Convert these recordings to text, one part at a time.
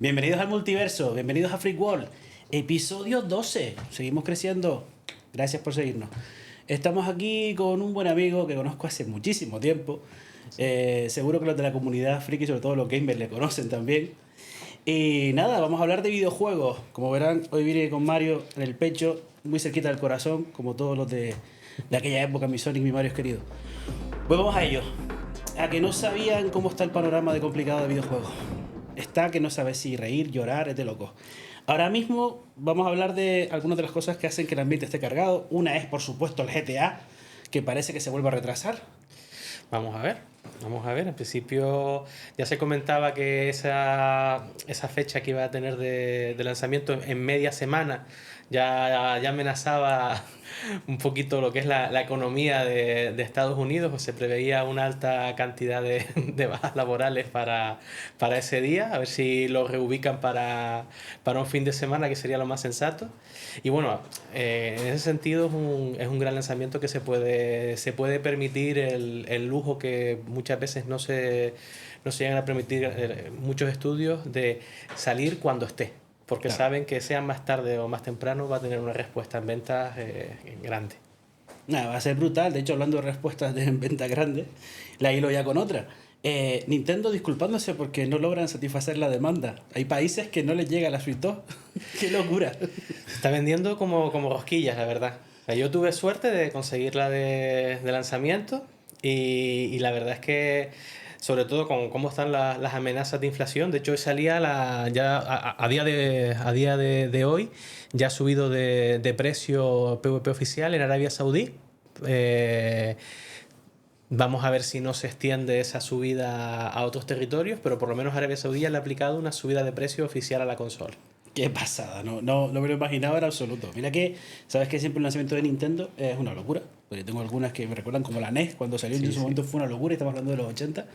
Bienvenidos al multiverso, bienvenidos a Freak World, episodio 12. Seguimos creciendo, gracias por seguirnos. Estamos aquí con un buen amigo que conozco hace muchísimo tiempo. Seguro que los de la comunidad friki, sobre todo los gamers, le conocen también. Y nada, vamos a hablar de videojuegos. Como verán, hoy vine con Mario en el pecho, muy cerquita del corazón, como todos los de aquella época, mi Sonic, mi Mario querido. Pues vamos a ello. A que no sabían cómo está el panorama de complicado de videojuegos. Está que no sabes si reír, llorar, es de loco. Ahora mismo vamos a hablar de algunas de las cosas que hacen que el ambiente esté cargado. Una es, por supuesto, el GTA, que parece que se vuelve a retrasar. Vamos a ver, vamos a ver. En principio ya se comentaba que esa fecha que iba a tener de lanzamiento en media semana ya amenazaba un poquito lo que es la economía de Estados Unidos, o se preveía una alta cantidad de bajas laborales para ese día, a ver si lo reubican para un fin de semana, que sería lo más sensato. Y bueno, en ese sentido es un gran lanzamiento que se puede permitir el lujo que muchas veces no se llegan a permitir muchos estudios, de salir cuando esté, porque Claro. saben que sea más tarde o más temprano va a tener una respuesta en ventas grande. Nada, va a ser brutal. De hecho, hablando de respuestas de venta grandes, la hilo ya con otra. Nintendo disculpándose porque no logran satisfacer la demanda. Hay países que no les llega la Switch 2. ¡Qué locura! Se está vendiendo como rosquillas, la verdad. O sea, yo tuve suerte de conseguirla de lanzamiento, y la verdad es que, sobre todo con cómo están las amenazas de inflación. De hecho, hoy salía ya a día de hoy, ya ha subido de precio PVP oficial en Arabia Saudí. Eh, Vamos a ver si no se extiende esa subida a otros territorios, pero por lo menos Arabia Saudí ya le ha aplicado una subida de precio oficial a la consola. ¡Qué pasada! No me lo imaginaba en absoluto. Mira que, sabes que siempre el lanzamiento de Nintendo es una locura. Porque tengo algunas que me recuerdan como la NES, cuando salió en Sí, su sí. momento fue una locura, estamos hablando de los 80.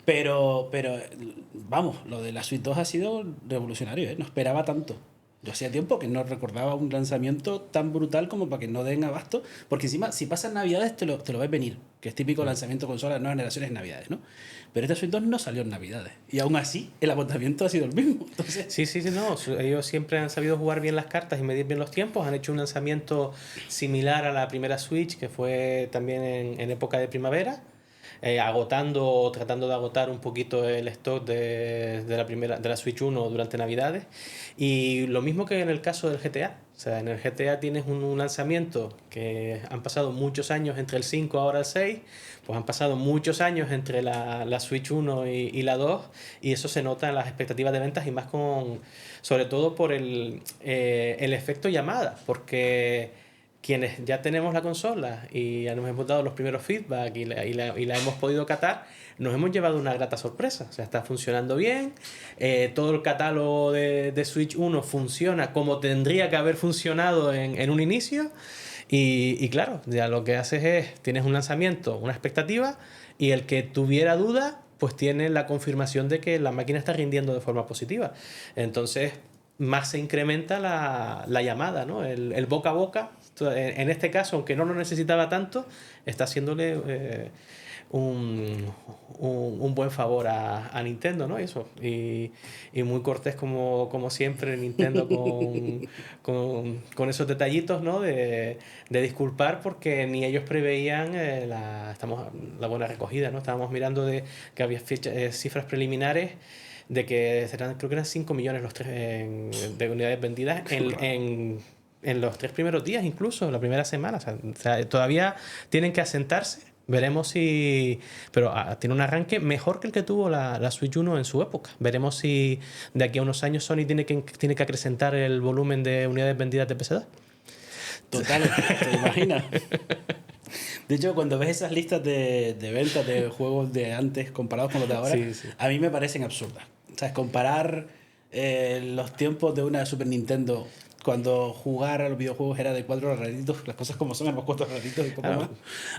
Pero vamos, lo de la Switch 2 ha sido revolucionario, ¿eh? No esperaba tanto. Yo hacía tiempo que no recordaba un lanzamiento tan brutal como para que no den abasto. Porque encima, si pasan Navidades, te lo ves venir. Que es típico lanzamiento de consola de nuevas generaciones en Navidades, ¿no? Pero esta Switch 2 no salió en Navidades. Y aún así, el agotamiento ha sido el mismo. Entonces, Sí, sí, sí, no. Ellos siempre han sabido jugar bien las cartas y medir bien los tiempos. Han hecho un lanzamiento similar a la primera Switch, que fue también en época de primavera, tratando de agotar un poquito el stock de la Switch 1 durante Navidades. Y lo mismo que en el caso del GTA. O sea, en el GTA tienes un lanzamiento que han pasado muchos años entre el 5 ahora el 6, pues han pasado muchos años entre la Switch 1 y la 2, y eso se nota en las expectativas de ventas, y más sobre todo por el efecto llamada, porque quienes ya tenemos la consola y ya nos hemos dado los primeros feedback y la hemos podido catar, nos hemos llevado una grata sorpresa. O sea, está funcionando bien, todo el catálogo de Switch 1 funciona como tendría que haber funcionado en un inicio, y claro, ya lo que haces es, tienes un lanzamiento, una expectativa, y el que tuviera duda, pues tiene la confirmación de que la máquina está rindiendo de forma positiva. Entonces, más se incrementa la llamada, ¿no? El boca a boca. En este caso, aunque no lo necesitaba tanto, está haciéndole un buen favor a Nintendo, ¿no? Y muy cortés, como siempre, Nintendo con esos detallitos, ¿no? De disculpar, porque ni ellos preveían la buena recogida, ¿no? Estábamos mirando que había cifras preliminares de que creo que eran 5 millones de unidades vendidas en los 3 primeros días, incluso la primera semana. O sea, todavía tienen que asentarse. Veremos si... Pero tiene un arranque mejor que el que tuvo la Switch 1 en su época. Veremos si de aquí a unos años Sony tiene que acrecentar el volumen de unidades vendidas de PS2. total, ¿te imaginas? De hecho, cuando ves esas listas de ventas de juegos de antes comparados con los de ahora, Sí, sí. a mí me parecen absurdas. O sea, comparar los tiempos de una Super Nintendo cuando jugar a los videojuegos era de cuatro ratitos, las cosas como son, éramos cuatro ratitos y poco Claro. más.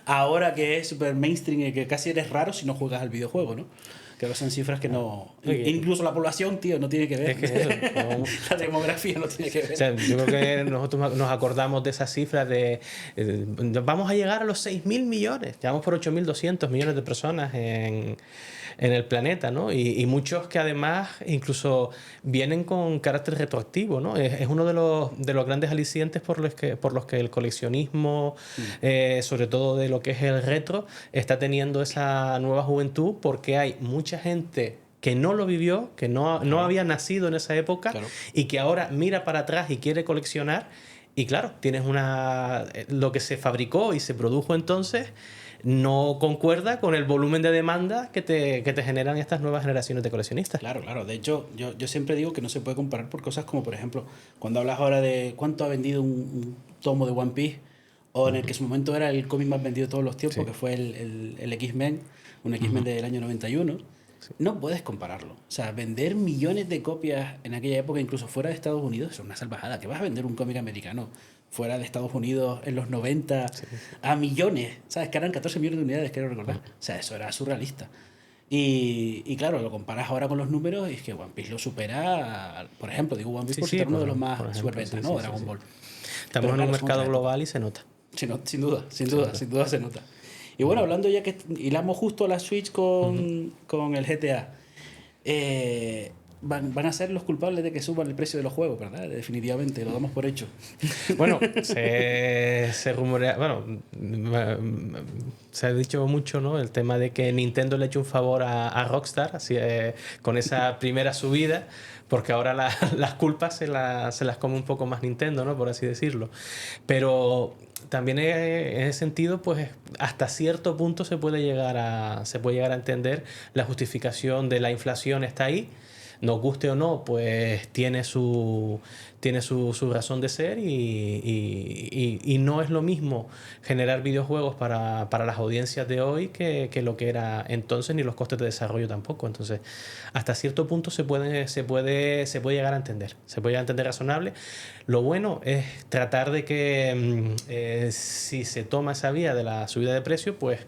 Ahora que es super mainstream y que casi eres raro si no juegas al videojuego, ¿no? Claro, son cifras que no... Incluso la población, tío, no tiene que ver. Es que es eso. La demografía no tiene que ver. O sea, yo creo que nosotros nos acordamos de esas cifras de vamos a llegar a los 6.000 millones, ya vamos por 8.200 millones de personas en el planeta, ¿no? Y muchos que además incluso vienen con carácter retroactivo, ¿no? Es uno de los grandes alicientes por los que el coleccionismo, sobre todo de lo que es el retro, está teniendo esa nueva juventud, porque hay mucha gente que no lo vivió, que no había nacido en esa época, claro, y que ahora mira para atrás y quiere coleccionar. Y claro, tienes lo que se fabricó y se produjo entonces no concuerda con el volumen de demanda que te generan estas nuevas generaciones de coleccionistas. Claro, claro. De hecho, yo siempre digo que no se puede comparar por cosas como, por ejemplo, cuando hablas ahora de cuánto ha vendido un tomo de One Piece, o en el que en su momento era el cómic más vendido de todos los tiempos, sí, que fue el X-Men, un X-Men del año 91. Sí. No puedes compararlo. O sea, vender millones de copias en aquella época, incluso fuera de Estados Unidos, es una salvajada. Que vas a vender un cómic americano fuera de Estados Unidos en los 90 sí, a millones, ¿sabes? Que eran 14 millones de unidades, quiero recordar. O sea, eso era surrealista. Y claro, lo comparas ahora con los números y es que One Piece lo supera, por ejemplo, digo One Piece sí, por citar uno de los más superventas, ¿no? Dragon Ball. Estamos en un mercado global y se nota. Sí, no, sin duda se nota. Y bueno, hablando ya que hilamos justo a la Switch con el GTA, van a ser los culpables de que suban el precio de los juegos, ¿verdad? Definitivamente, lo damos por hecho. Bueno, se rumorea, bueno, se ha dicho mucho, ¿no? El tema de que Nintendo le ha hecho un favor a Rockstar, así, con esa primera subida, porque ahora las culpas se las come un poco más Nintendo, ¿no? Por así decirlo. Pero también en ese sentido, pues hasta cierto punto se puede llegar a entender la justificación de la inflación está ahí. Nos guste o no, pues tiene su razón de ser y no es lo mismo generar videojuegos para las audiencias de hoy que lo que era entonces, ni los costes de desarrollo tampoco. Entonces, hasta cierto punto se puede llegar a entender. Se puede llegar a entender razonable. Lo bueno es tratar de que si se toma esa vía de la subida de precio, pues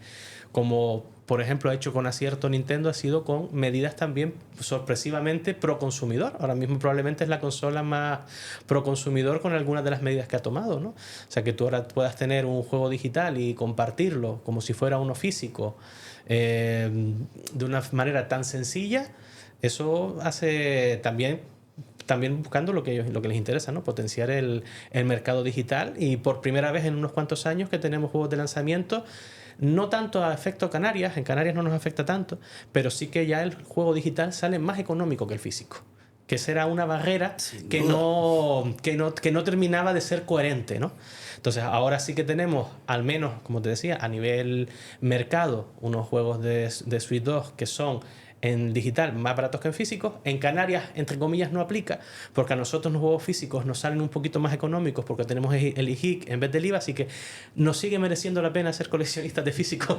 como por ejemplo ha hecho con acierto Nintendo, ha sido con medidas también sorpresivamente pro consumidor. Ahora mismo probablemente es la consola más pro consumidor con algunas de las medidas que ha tomado, ¿no? O sea, que tú ahora puedas tener un juego digital y compartirlo como si fuera uno físico de una manera tan sencilla, eso hace también buscando lo que les interesa, ¿no? Potenciar el mercado digital, y por primera vez en unos cuantos años que tenemos juegos de lanzamiento, no tanto a efecto Canarias, en Canarias no nos afecta tanto, pero sí que ya el juego digital sale más económico que el físico, que será una barrera que no terminaba de ser coherente, ¿no? Entonces ahora sí que tenemos, al menos, como te decía, a nivel mercado, unos juegos de Switch 2 que son en digital más baratos que en físicos. En Canarias, entre comillas, no aplica, porque a nosotros los juegos físicos nos salen un poquito más económicos porque tenemos el IGIC en vez del IVA, así que nos sigue mereciendo la pena ser coleccionistas de físicos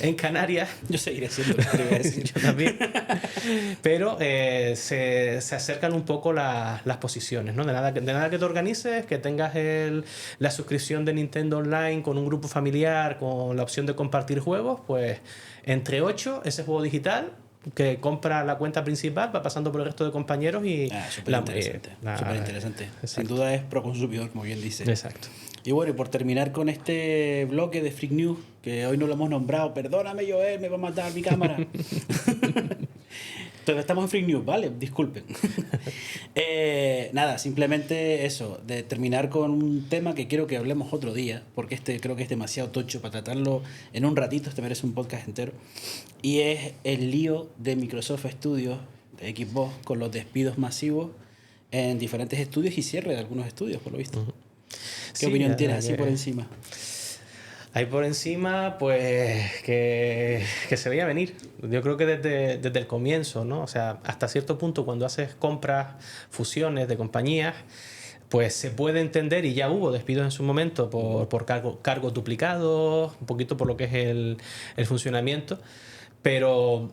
en Canarias. Yo seguiré siendo, yo también. Pero se acercan un poco las posiciones, ¿no? De nada que te organices, que tengas la suscripción de Nintendo Online con un grupo familiar, con la opción de compartir juegos, pues entre 8, ese juego digital que compra la cuenta principal, va pasando por el resto de compañeros y... súper interesante. Sin duda es pro consumidor, como bien dice. Exacto. Y bueno, y por terminar con este bloque de Freak News, que hoy no lo hemos nombrado, perdóname Joel, me va a matar mi cámara. Entonces estamos en Freak News, ¿vale? Disculpen. Nada, simplemente eso, de terminar con un tema que quiero que hablemos otro día, porque creo que es demasiado tocho para tratarlo en un ratito, merece un podcast entero, y es el lío de Microsoft Studios, de Xbox, con los despidos masivos en diferentes estudios y cierre de algunos estudios, por lo visto. ¿Qué opinión tienes así por encima? Ahí por encima, pues que se veía venir. Yo creo que desde el comienzo, ¿no? O sea, hasta cierto punto, cuando haces compras, fusiones de compañías, pues se puede entender, y ya hubo despidos en su momento por cargos duplicados, un poquito por lo que es el funcionamiento, pero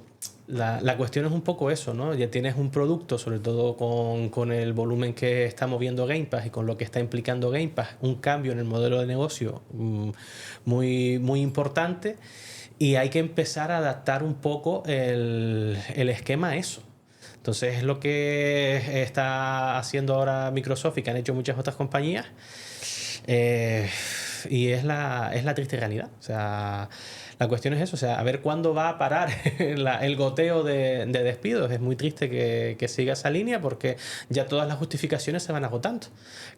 la cuestión es un poco eso, ¿no? Ya tienes un producto, sobre todo con el volumen que está moviendo Game Pass y con lo que está implicando Game Pass, un cambio en el modelo de negocio muy, muy importante, y hay que empezar a adaptar un poco el esquema a eso. Entonces es lo que está haciendo ahora Microsoft y que han hecho muchas otras compañías. Y es la triste realidad. O sea, la cuestión es eso, o sea, a ver cuándo va a parar el goteo de despidos. Es muy triste que siga esa línea porque ya todas las justificaciones se van agotando.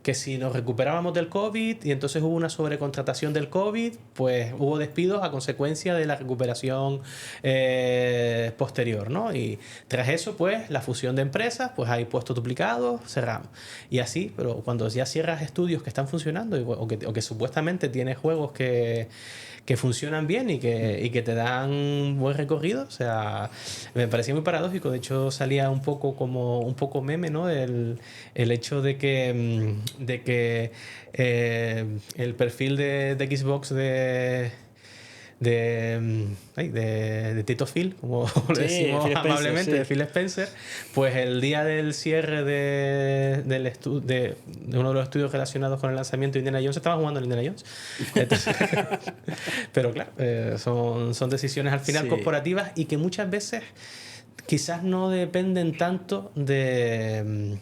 Que si nos recuperábamos del COVID y entonces hubo una sobrecontratación del COVID, pues hubo despidos a consecuencia de la recuperación posterior, ¿no? Y tras eso, pues, la fusión de empresas, pues hay puestos duplicados, cerramos. Y así, pero cuando ya cierras estudios que están funcionando o que supuestamente tienes juegos que funcionan bien y que te dan buen recorrido, o sea, me parecía muy paradójico. De hecho, salía un poco meme, ¿no? El hecho de que el perfil de Xbox de Tito Phil, como le decimos Phil Spencer, amablemente, sí. de Phil Spencer, pues el día del cierre de uno de los estudios relacionados con el lanzamiento de Indiana Jones, estaba jugando en Indiana Jones. Entonces, pero claro, son decisiones al final Sí. corporativas y que muchas veces quizás no dependen tanto de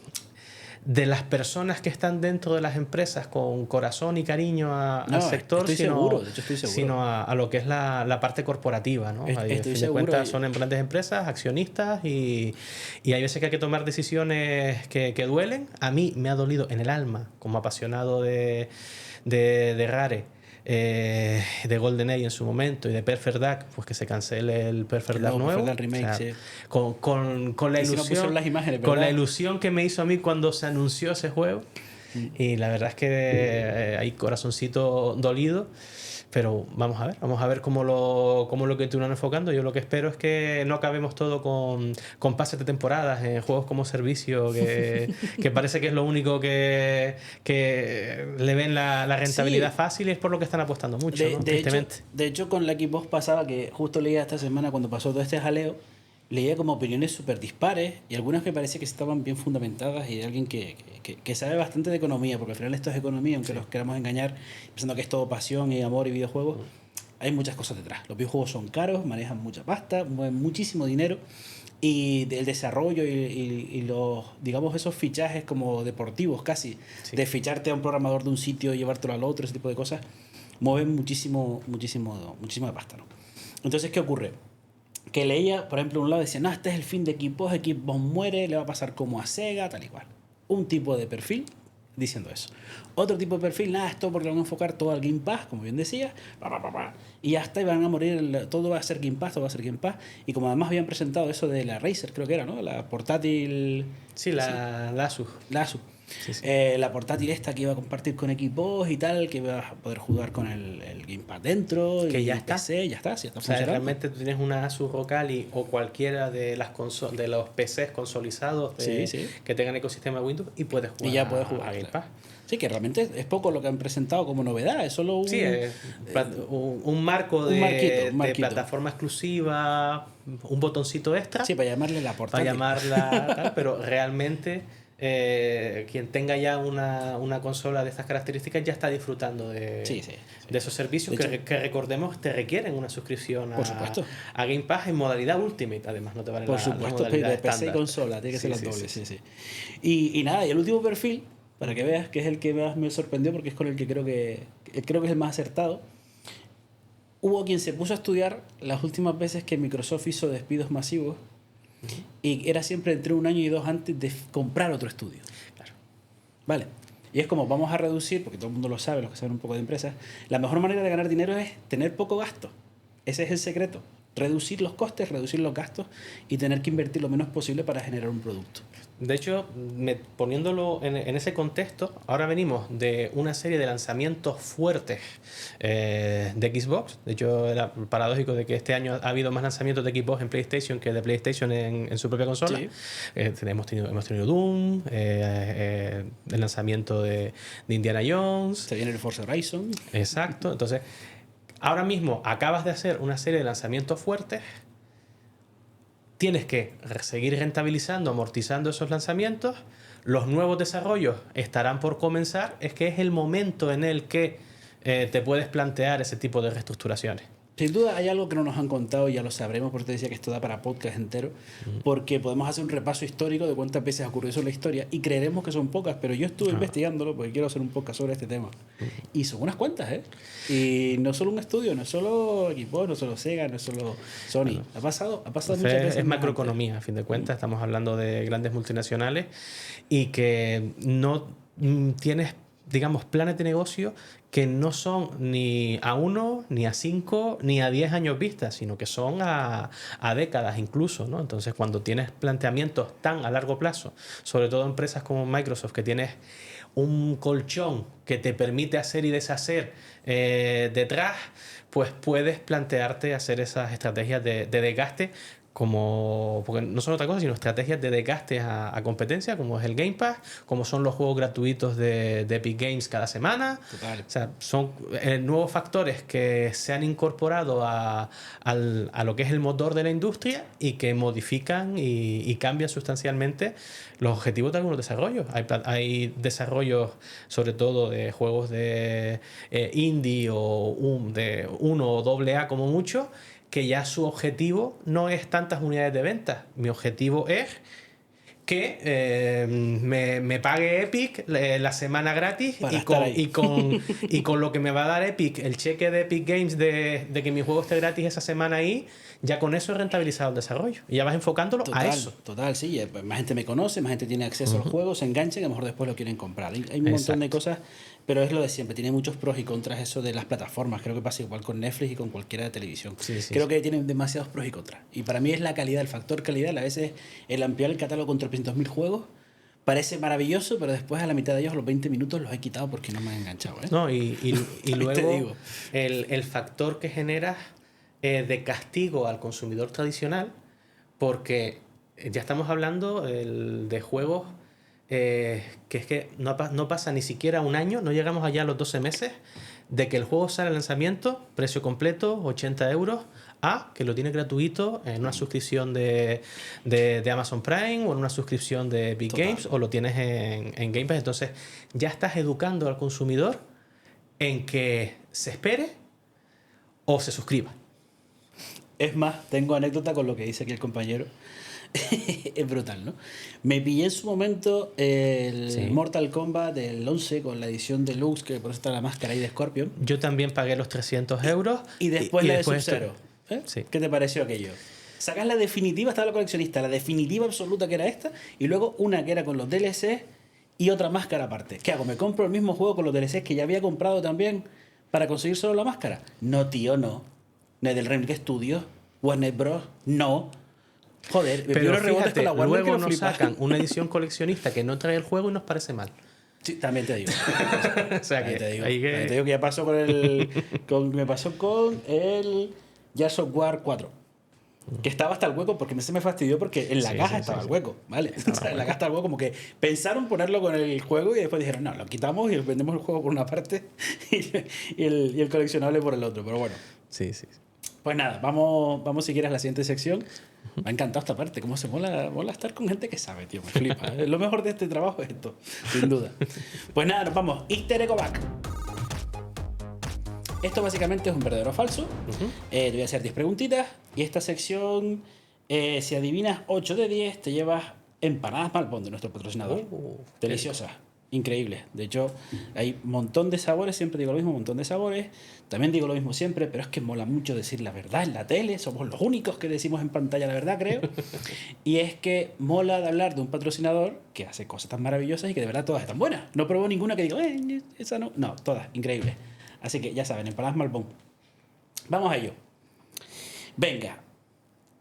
las personas que están dentro de las empresas con corazón y cariño al sector, estoy seguro, de hecho estoy seguro. sino a lo que es la parte corporativa, ¿no? Ahí, Estoy a fin de seguro. cuentas son grandes empresas, accionistas y hay veces que hay que tomar decisiones que duelen. A mí me ha dolido en el alma, como apasionado de Rare, de GoldenEye en su momento y de Perfect Dark, pues que se cancele el Perfect Dark nuevo. Perfect Dark Remake, o sea, sí. con la Y si no pusieron ilusión, las imágenes, con la ¿verdad? ilusión que me hizo a mí cuando se anunció ese juego. Y la verdad es que hay corazoncito dolido. Pero vamos a ver cómo lo continúan enfocando. Yo lo que espero es que no acabemos todo con pases de temporadas en juegos como servicio, que parece que es lo único que le ven la rentabilidad Sí. fácil y es por lo que están apostando mucho, ¿no? Tristemente. De hecho, con la Xbox pasaba que justo leía esta semana cuando pasó todo este jaleo, leía como opiniones súper dispares y algunas que parecía que estaban bien fundamentadas y de alguien que sabe bastante de economía, porque al final esto es economía, aunque los queramos engañar pensando que es todo pasión y amor y videojuegos. Hay muchas cosas detrás. Los videojuegos son caros, manejan mucha pasta, mueven muchísimo dinero y el desarrollo y los, digamos, esos fichajes como deportivos casi, Sí. de ficharte a un programador de un sitio y llevártelo al otro, ese tipo de cosas, mueven muchísima pasta, ¿no? Entonces, ¿qué ocurre? Que leía, por ejemplo, un lado decía, no, este es el fin de Xbox muere, le va a pasar como a Sega, tal y cual. Un tipo de perfil diciendo eso. Otro tipo de perfil, nada, esto porque lo van a enfocar todo al Game Pass, como bien decía, y ya está, y van a morir, todo va a ser Game Pass, todo va a ser Game Pass. Y como además habían presentado eso de la Razer, creo que era, ¿no? La portátil... Sí, la Asus. La Asus. Sí, sí. La portátil esta que iba a compartir con Xbox y tal, que iba a poder jugar con el Gamepad dentro Que y ya el está. PC, ya está, sí, está O sea, funcionando. realmente tú tienes una Asus ROG Ally o cualquiera de de los PCs consolizados Sí. que tengan ecosistema Windows y puedes jugar, Y ya puedes jugar, a Game claro. Pass. Sí, que realmente es poco lo que han presentado como novedad, es solo un... Sí, es un marco un de marquito. plataforma exclusiva, un botoncito extra Sí, para llamarle la para portátil. llamarla tal, pero realmente quien tenga ya una consola de estas características ya está disfrutando de esos servicios De hecho, que recordemos te requieren una suscripción por supuesto. a Game Pass en modalidad Ultimate, además no te vale Por la supuesto, modalidad de PC y estándar. consola, tiene que ser las Sí, dobles, sí. sí. Y nada, y el último perfil, para que veas que es el que más me sorprendió porque es con el que creo que es el más acertado. Hubo quien se puso a estudiar las últimas veces que Microsoft hizo despidos masivos y era siempre entre 1 año y 2 antes de comprar otro estudio. Claro. Vale. Y es como vamos a reducir, porque todo el mundo lo sabe, los que saben un poco de empresas, la mejor manera de ganar dinero es tener poco gasto. Ese es el secreto. Reducir los costes, reducir los gastos y tener que invertir lo menos posible para generar un producto. De hecho, poniéndolo en ese contexto, ahora venimos de una serie de lanzamientos fuertes de Xbox. De hecho, era paradójico de que este año ha habido más lanzamientos de Xbox en PlayStation que de PlayStation en su propia consola. Sí. Hemos tenido Doom, el lanzamiento de Indiana Jones. Se viene el Forza Horizon. Exacto. Entonces, ahora mismo acabas de hacer una serie de lanzamientos fuertes. Tienes que seguir rentabilizando, amortizando esos lanzamientos. Los nuevos desarrollos estarán por comenzar. Es que es el momento en el que te puedes plantear ese tipo de reestructuraciones. Sin duda hay algo que no nos han contado y ya lo sabremos, porque te decía que esto da para podcast entero, porque podemos hacer un repaso histórico de cuántas veces ha ocurrido eso en la historia y creeremos que son pocas, pero yo estuve investigándolo porque quiero hacer un podcast sobre este tema. Y son unas cuantas, ¿eh? Y no solo un estudio, no es solo Xbox, no es solo Sega, no es solo Sony. Bueno, ha pasado muchas es veces. macroeconomía, a fin de cuentas. Estamos hablando de grandes multinacionales y que no tienes, digamos, planes de negocio que no son ni a 1, ni a 5, ni a 10 años vista, sino que son a décadas incluso, ¿no? Entonces, cuando tienes planteamientos tan a largo plazo, sobre todo empresas como Microsoft, que tienes un colchón que te permite hacer y deshacer detrás, pues puedes plantearte hacer esas estrategias de desgaste, porque no son otra cosa, sino estrategias de desgaste a competencia, como es el Game Pass, como son los juegos gratuitos de Epic Games cada semana. Total. O sea, son nuevos factores que se han incorporado a lo que es el motor de la industria y que modifican y cambian sustancialmente los objetivos de algunos desarrollos. Hay desarrollos, sobre todo de juegos de indie o de 1 o doble A como mucho, que ya su objetivo no es tantas unidades de venta. Mi objetivo es que me pague Epic la semana gratis y con lo que me va a dar Epic, el cheque de Epic Games de que mi juego esté gratis esa semana ahí, ya con eso he rentabilizado el desarrollo. Y ya vas enfocándolo a eso. Total, sí. Más gente me conoce, más gente tiene acceso al juego, se engancha y a lo mejor después lo quieren comprar. Hay un montón de cosas, pero es lo de siempre. Tiene muchos pros y contras eso de las plataformas. Creo que pasa igual con Netflix y con cualquiera de televisión. Creo que tienen demasiados pros y contras. Y para mí es la calidad, el factor calidad. A veces el ampliar el catálogo con 300.000 juegos parece maravilloso, pero después a la mitad de ellos, a los 20 minutos, los he quitado porque no me han enganchado. ¿eh? No, y luego el factor que genera de castigo al consumidor tradicional, porque ya estamos hablando de juegos que es que no pasa ni siquiera un año, no llegamos allá a los 12 meses de que el juego sale al lanzamiento, precio completo, 80 euros, a que lo tienes gratuito en una suscripción de Amazon Prime o en una suscripción de Epic Games, o lo tienes en Game Pass. Entonces ya estás educando al consumidor en que se espere o se suscriba. Es más, tengo anécdota con lo que dice aquí el compañero. Es brutal, ¿no? Me pillé en su momento el Mortal Kombat del 11 con la edición deluxe, que por eso está la máscara ahí de Scorpion. Yo también pagué los 300 euros. Y después la de Sub-Zero. ¿Qué te pareció aquello? Sacas la definitiva, estaba la coleccionista, la definitiva absoluta que era esta, y luego una que era con los DLCs y otra máscara aparte. ¿Qué hago? ¿Me compro el mismo juego con los DLCs que ya había comprado también para conseguir solo la máscara? No, tío, no. NetherRealm Studios, Warner Bros. No. Joder, pero fíjate, luego nos sacan una edición coleccionista que no trae el juego y nos parece mal. Sí, también te digo. O sea, te digo que ya pasó con el... me pasó con el Gears of War 4. Que estaba hasta el hueco, porque se me fastidió porque en la caja estaba el hueco, ¿vale? Entonces, en la caja estaba el hueco, como que pensaron ponerlo con el juego y después dijeron, no, lo quitamos y vendemos el juego por una parte y el coleccionable por el otro, pero bueno. Sí. Pues nada, vamos si quieres a la siguiente sección. Me ha encantado esta parte, cómo se mola estar con gente que sabe, tío, me flipa. Lo mejor de este trabajo es esto, sin duda. Pues nada, nos vamos. Easter Egg Back. Esto básicamente es un verdadero o falso. Te voy a hacer 10 preguntitas y esta sección, si adivinas 8 de 10, te llevas empanadas Malbón de nuestro patrocinador. Deliciosas, increíbles. De hecho, hay un montón de sabores, siempre digo lo mismo, un montón de sabores. También digo lo mismo siempre, pero es que mola mucho decir la verdad en la tele. Somos los únicos que decimos en pantalla la verdad, creo. Y es que mola de hablar de un patrocinador que hace cosas tan maravillosas y que de verdad todas están buenas. No probó ninguna que diga, esa no. No, todas, increíbles. Así que ya saben, empanadas Malbón. Vamos a ello. Venga.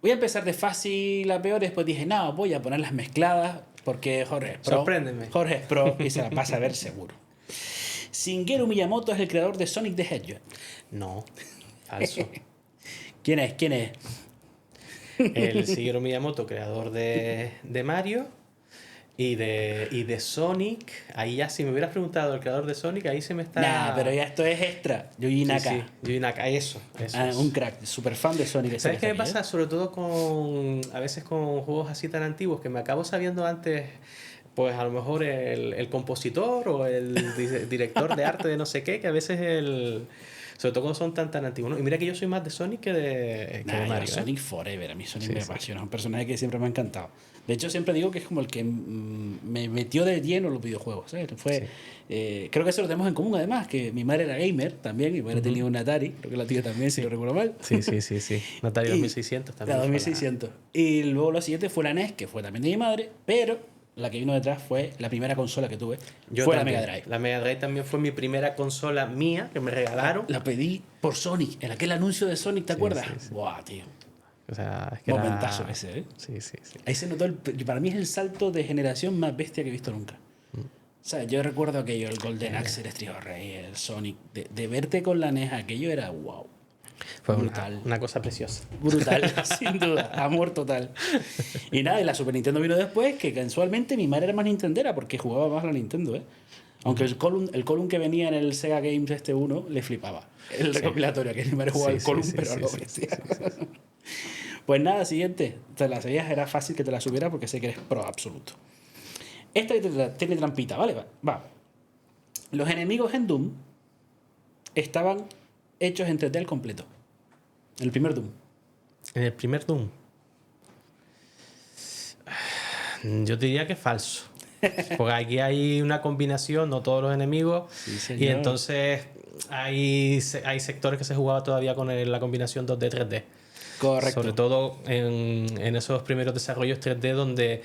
Voy a empezar de fácil a peor. Después dije, no, voy a ponerlas mezcladas porque Jorge es pro. Sorpréndeme. Jorge es pro y se la pasa a ver seguro. Shigeru Miyamoto es el creador de Sonic the Hedgehog. No, falso. ¿Quién es? El Shigeru Miyamoto, creador de Mario y de Sonic. Ahí ya, si me hubieras preguntado el creador de Sonic, ahí se me está... Nah, pero ya esto es extra. Yuji Naka. Sí, Yuji Naka, eso es. Un crack, súper fan de Sonic. ¿Sabes qué me pasa? Sobre todo a veces con juegos así tan antiguos, que me acabo sabiendo antes, pues a lo mejor el compositor o el director de arte de no sé qué, que a veces Sobre todo cuando son tan antiguos, ¿no? Y mira que yo soy más de Sonic que de Mario. Sonic Forever, a mí Sonic me apasiona, es un personaje que siempre me ha encantado. De hecho, siempre digo que es como el que me metió de lleno en los videojuegos. ¿Sabes? Creo que eso lo tenemos en común, además, que mi madre era gamer también, y mi madre tenía un Atari, creo que la tía también, si no recuerdo mal. Sí. Un Atari 2600 también. La 2600. Y luego lo siguiente fue la NES, que fue también de mi madre, pero la que vino detrás fue la primera consola que tuve. Fue también. la Mega Drive. La Mega Drive también fue mi primera consola mía que me regalaron. La pedí por Sonic, en aquel anuncio de Sonic, ¿te acuerdas? Sí. Buah, tío. O sea, es que Momentazo ese, ¿eh? Sí. Ahí se notó, para mí es el salto de generación más bestia que he visto nunca. O sea, yo recuerdo aquello, el Golden Axe, el Street of Rage, el Sonic, de verte con la NES, aquello era wow. Fue brutal. Una cosa preciosa. Brutal, sin duda, amor total. Y nada, y la Super Nintendo vino después, que casualmente mi madre era más nintendera porque jugaba más a la Nintendo, ¿eh? Aunque el Column que venía en el Sega Games este 1 le flipaba. El recopilatorio, que mi madre jugaba el Column, pero no bestia. Pues nada, siguiente. Te la sabías, era fácil que te la subiera porque sé que eres pro absoluto. Esta tiene trampita, ¿vale? Va. Los enemigos en Doom estaban hechos en 3D al completo. En el primer Doom. En el primer Doom. Yo diría que es falso. Porque aquí hay una combinación, no todos los enemigos. Sí, y entonces hay sectores que se jugaba todavía con la combinación 2D 3D. Correcto. Sobre todo en esos primeros desarrollos 3D donde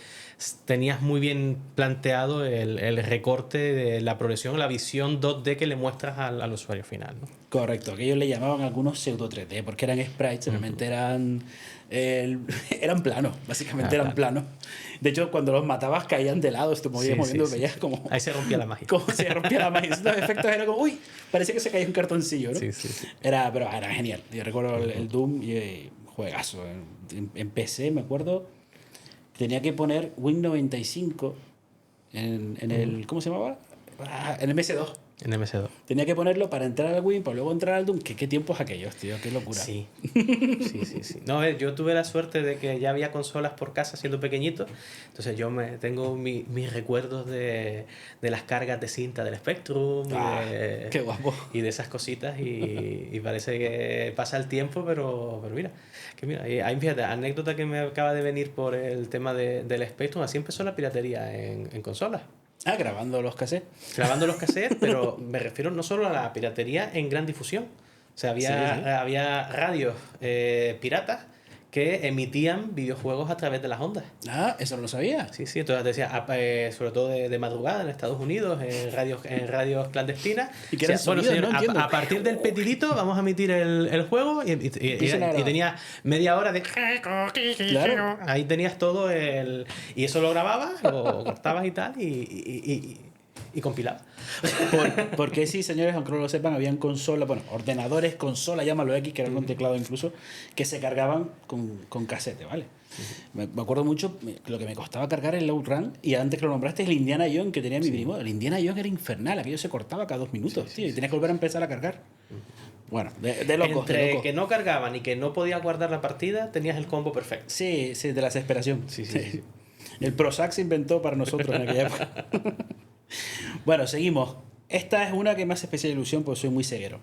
tenías muy bien planteado el recorte de la progresión, la visión 2D que le muestras al usuario final, ¿no? Correcto, que ellos le llamaban algunos pseudo 3D porque eran sprites, realmente eran planos, básicamente eran planos. De hecho, cuando los matabas caían de lado, te movías moviendo, veías como... Ahí se rompía la magia. Como se rompía la magia. Los efectos eran como, uy, parecía que se caía un cartoncillo, ¿no? Sí. Pero era genial. Yo recuerdo el Doom y juegazo. En PC, me acuerdo, tenía que poner Win95 en el... ¿Cómo se llamaba? En el MS2. En MS2. Tenía que ponerlo para entrar al Win, para luego entrar al Doom. ¿Qué tiempos aquellos, tío? Qué locura. Sí. No, yo tuve la suerte de que ya había consolas por casa siendo pequeñito. Entonces yo tengo mis recuerdos de las cargas de cinta del Spectrum. Qué guapo. Y de esas cositas. Y parece que pasa el tiempo, pero mira. Que mira, hay, fíjate, anécdota que me acaba de venir por el tema del Spectrum. Así empezó la piratería en consolas. Grabando los cassettes. Grabando los cassettes, pero me refiero no solo a la piratería en gran difusión. O sea, había radios piratas que emitían videojuegos a través de las ondas. Eso no lo sabía. Sí, entonces decía, sobre todo de madrugada en Estados Unidos, en radios clandestinas. Y que bueno, señor, a partir del petidito vamos a emitir el juego y tenía media hora de... Claro. Ahí tenías todo y eso lo grababas, lo cortabas y tal, y compilabas. Porque sí, señores, aunque no lo sepan, habían consolas, bueno, ordenadores, consolas, llámalo X, que eran con teclado incluso, que se cargaban con casete, ¿vale? Me acuerdo mucho lo que me costaba cargar el Outrun, y antes que lo nombraste, es el Indiana Jones que tenía mi primo. El Indiana Jones era infernal, aquello se cortaba cada 2 minutos, tío, y tenías que volver a empezar a cargar. Bueno, de locos. Entre que no cargaban y que no podías guardar la partida, tenías el combo perfecto. Sí, de la desesperación. Sí. El Prozac se inventó para nosotros en aquella época. Bueno, seguimos. Esta es una que me hace especial ilusión porque soy muy ceguero.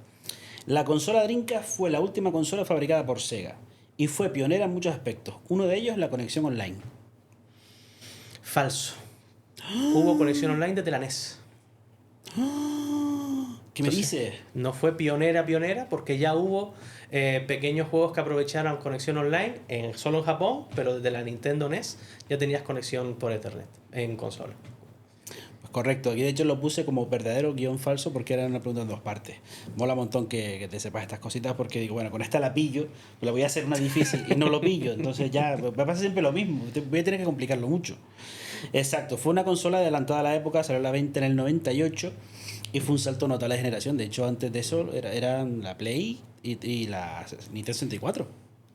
La consola Dreamcast fue la última consola fabricada por Sega y fue pionera en muchos aspectos. Uno de ellos, la conexión online. Falso. Hubo conexión online desde la NES. ¿Qué me dices? No fue pionera porque ya hubo pequeños juegos que aprovecharon conexión online solo en Japón, pero desde la Nintendo NES ya tenías conexión por Ethernet en consola. Correcto, aquí de hecho lo puse como verdadero guión falso porque era una pregunta en 2 partes. Mola un montón que te sepas estas cositas porque digo, bueno, con esta la pillo, pero la voy a hacer una difícil y no lo pillo, entonces ya me pasa siempre lo mismo, voy a tener que complicarlo mucho. Exacto, fue una consola adelantada a la época, salió a la venta en el 98 y fue un salto notable de generación. De hecho, antes de eso eran la Play y la Nintendo 64.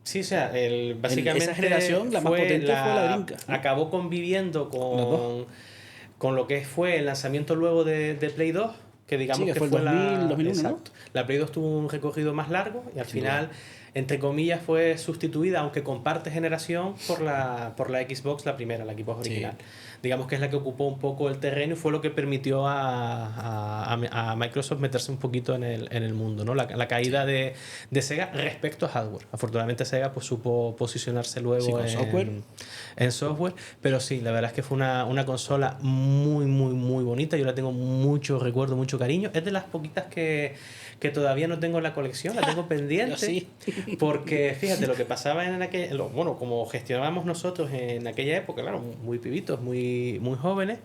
Sí, o sea, básicamente esa generación, la más potente fue la Dreamcast, ¿no? Acabó conviviendo con lo que fue el lanzamiento luego de Play 2, que digamos que fue 2000, 2001, exacto. ¿no? La Play 2 tuvo un recorrido más largo y al final entre comillas, fue sustituida, aunque comparte generación, por la Xbox, la primera, la Xbox original. Sí. Digamos que es la que ocupó un poco el terreno y fue lo que permitió a Microsoft meterse un poquito en el mundo, ¿no? La caída de Sega respecto a hardware. Afortunadamente Sega pues supo posicionarse luego Sí, en software, pero sí, la verdad es que fue una consola muy, muy, muy bonita. Yo la tengo mucho recuerdo, mucho cariño. Es de las poquitas que todavía no tengo en la colección, la tengo pendiente. Sí. Porque fíjate lo que pasaba en aquel, bueno, como gestionábamos nosotros en aquella época, claro, muy pibitos, muy, muy jóvenes.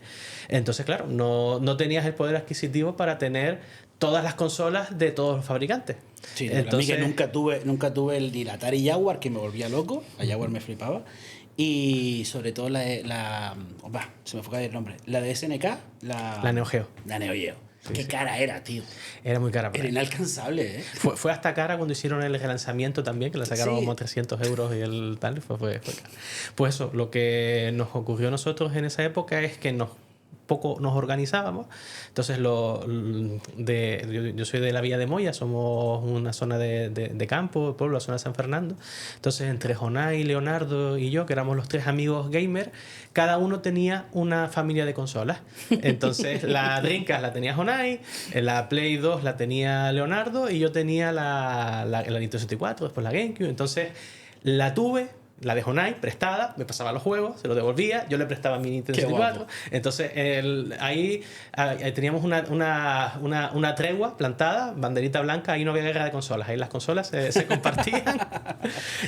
Entonces, claro, no tenías el poder adquisitivo para tener todas las consolas de todos los fabricantes. Sí, entonces, a mí que nunca tuve el Atari Jaguar, que me volvía loco. La Jaguar me flipaba. Y sobre todo se me fue el nombre. La de SNK, la Neo Geo. La Neo Geo. Sí, Qué sí. cara era, tío. Era muy cara. Era inalcanzable, ¿eh? Fue hasta cara cuando hicieron el relanzamiento también, que la sacaron Sí. como 300 euros y el tal, fue cara. Pues eso, lo que nos ocurrió a nosotros en esa época es que nos organizábamos. Entonces, yo soy de la Villa de Moya, somos una zona de campo, pueblo, la zona de San Fernando. Entonces, entre Jonay, Leonardo y yo, que éramos los tres amigos gamer, cada uno tenía una familia de consolas. Entonces, la Dreamcast la tenía Jonay, la Play 2 la tenía Leonardo y yo tenía la Nintendo 64, después la GameCube. Entonces, la tuve. La de Jonai, prestada, me pasaba los juegos, se los devolvía, yo le prestaba mi Nintendo 64. Entonces, ahí teníamos una tregua plantada, banderita blanca, ahí no había guerra de consolas, ahí las consolas se compartían.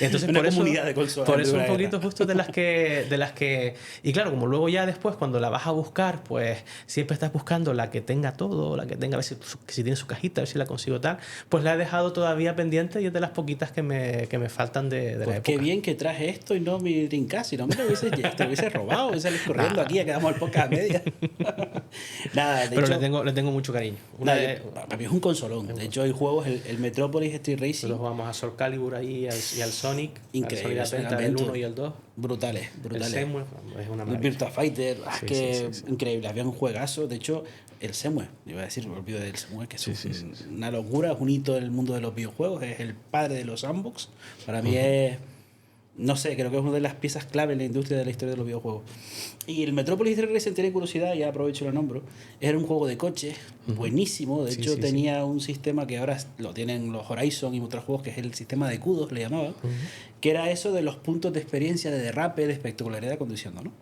Entonces, una comunidad de consolas. Por eso un poquito justo de las que... Y claro, como luego ya después, cuando la vas a buscar, pues siempre estás buscando la que tenga todo, la que tenga, a ver si tiene su cajita, a ver si la consigo tal, pues la he dejado todavía pendiente y es de las poquitas que me faltan de la época. Qué bien que traje esto y no mi Dreamcast, si no me lo hubiese robado, hubiese salido corriendo aquí, ya quedamos al podcast a media. Nada, pero hecho, le tengo mucho cariño. Para mí es un consolón. De hecho, hay juegos, el Metropolis Street Racing. Nosotros jugamos a Soul Calibur ahí y al Sonic. Increíble. Al Sonic el 1 y el 2. Brutales. El Semue es una maravilla. El Virtua Fighter, sí. Increíble. Había un juegazo. De hecho, el Semue, iba a decir, me olvido del Semue, que es una locura, es un hito del mundo de los videojuegos. Es el padre de los sandbox. Para mí es... No sé, creo que es una de las piezas clave en la industria de la historia de los videojuegos. Y el Metropolis Street Racing, tiene curiosidad, ya aprovecho y lo nombro. Era un juego de coches buenísimo. De hecho, tenía un sistema que ahora lo tienen los Horizon y otros juegos, que es el sistema de CUDOS, le llamaban, que era eso de los puntos de experiencia, de derrape, de espectacularidad conduciendo, ¿no?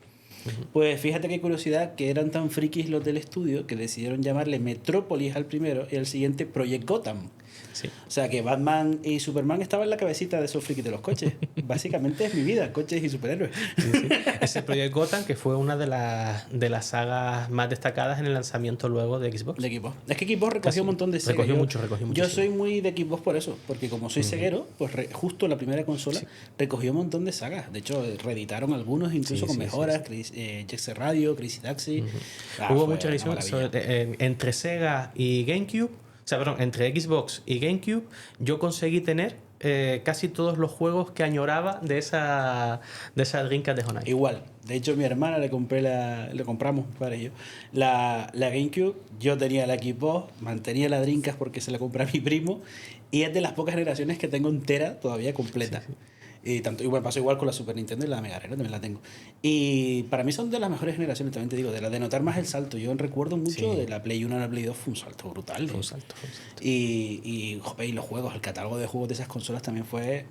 Pues fíjate qué curiosidad, que eran tan frikis los del estudio que decidieron llamarle Metrópolis al primero y al siguiente Project Gotham. Sí. O sea que Batman y Superman estaban en la cabecita de esos frikis de los coches. Básicamente es mi vida, coches y superhéroes. Sí. Ese Project Gotham, que fue una de las sagas más destacadas en el lanzamiento luego de Xbox. De Xbox. Es que Xbox recogió un montón de Sega. Recogió mucho. Yo soy muy de Xbox por eso, porque como soy ceguero, pues justo la primera consola recogió un montón de sagas. De hecho, reeditaron algunos incluso con mejoras. Jet Set Radio, Crazy Taxi. Hubo mucha edición entre Sega y GameCube. O sea, perdón, entre Xbox y GameCube yo conseguí tener casi todos los juegos que añoraba de esa Dreamcast de Honai. Igual. De hecho, mi hermana le compramos para ello. La GameCube, yo tenía la Xbox, mantenía la Dreamcast porque se la compré a mi primo, y es de las pocas generaciones que tengo entera todavía completa. Sí. Y me pasó igual con la Super Nintendo y la Mega Drive, también la tengo. Y para mí son de las mejores generaciones, también te digo, de notar más el salto. Yo recuerdo mucho de la Play 1 a la Play 2, fue un salto brutal. Fue un salto. Y los juegos, el catálogo de juegos de esas consolas también fue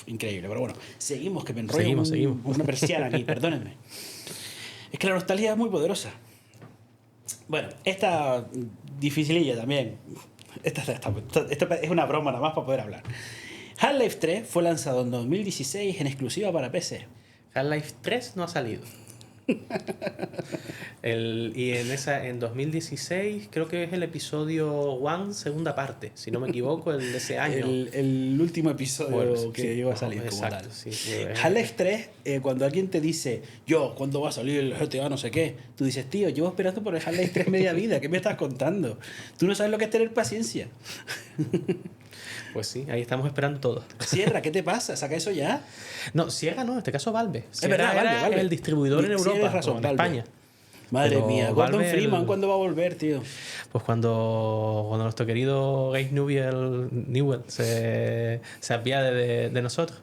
increíble. Pero bueno, seguimos, que me enrollo seguimos. una persiana aquí, perdónenme. Es que la nostalgia es muy poderosa. Bueno, esta dificililla también. Esta es una broma nada más para poder hablar. Half-Life 3 fue lanzado en 2016 en exclusiva para PC. Half-Life 3 no ha salido. Y en 2016 creo que es el episodio 1, segunda parte, si no me equivoco, el de ese año. El último episodio que iba a salir como tal. Half-Life 3, cuando alguien te dice, ¿cuándo va a salir el GTA no sé qué? Tú dices, tío, llevo esperando por el Half-Life 3 media vida, ¿qué me estás contando? Tú no sabes lo que es tener paciencia. Pues sí, ahí estamos esperando todo. Sierra, ¿qué te pasa? ¿Saca eso ya? No, Sierra no, en este caso Valve. Es verdad, Valve. El distribuidor en Europa, razón, en España. Madre Pero mía, Gordon Valve, Freeman, ¿cuándo va a volver, tío? pues cuando nuestro querido Gabe Newell se apiade de nosotros.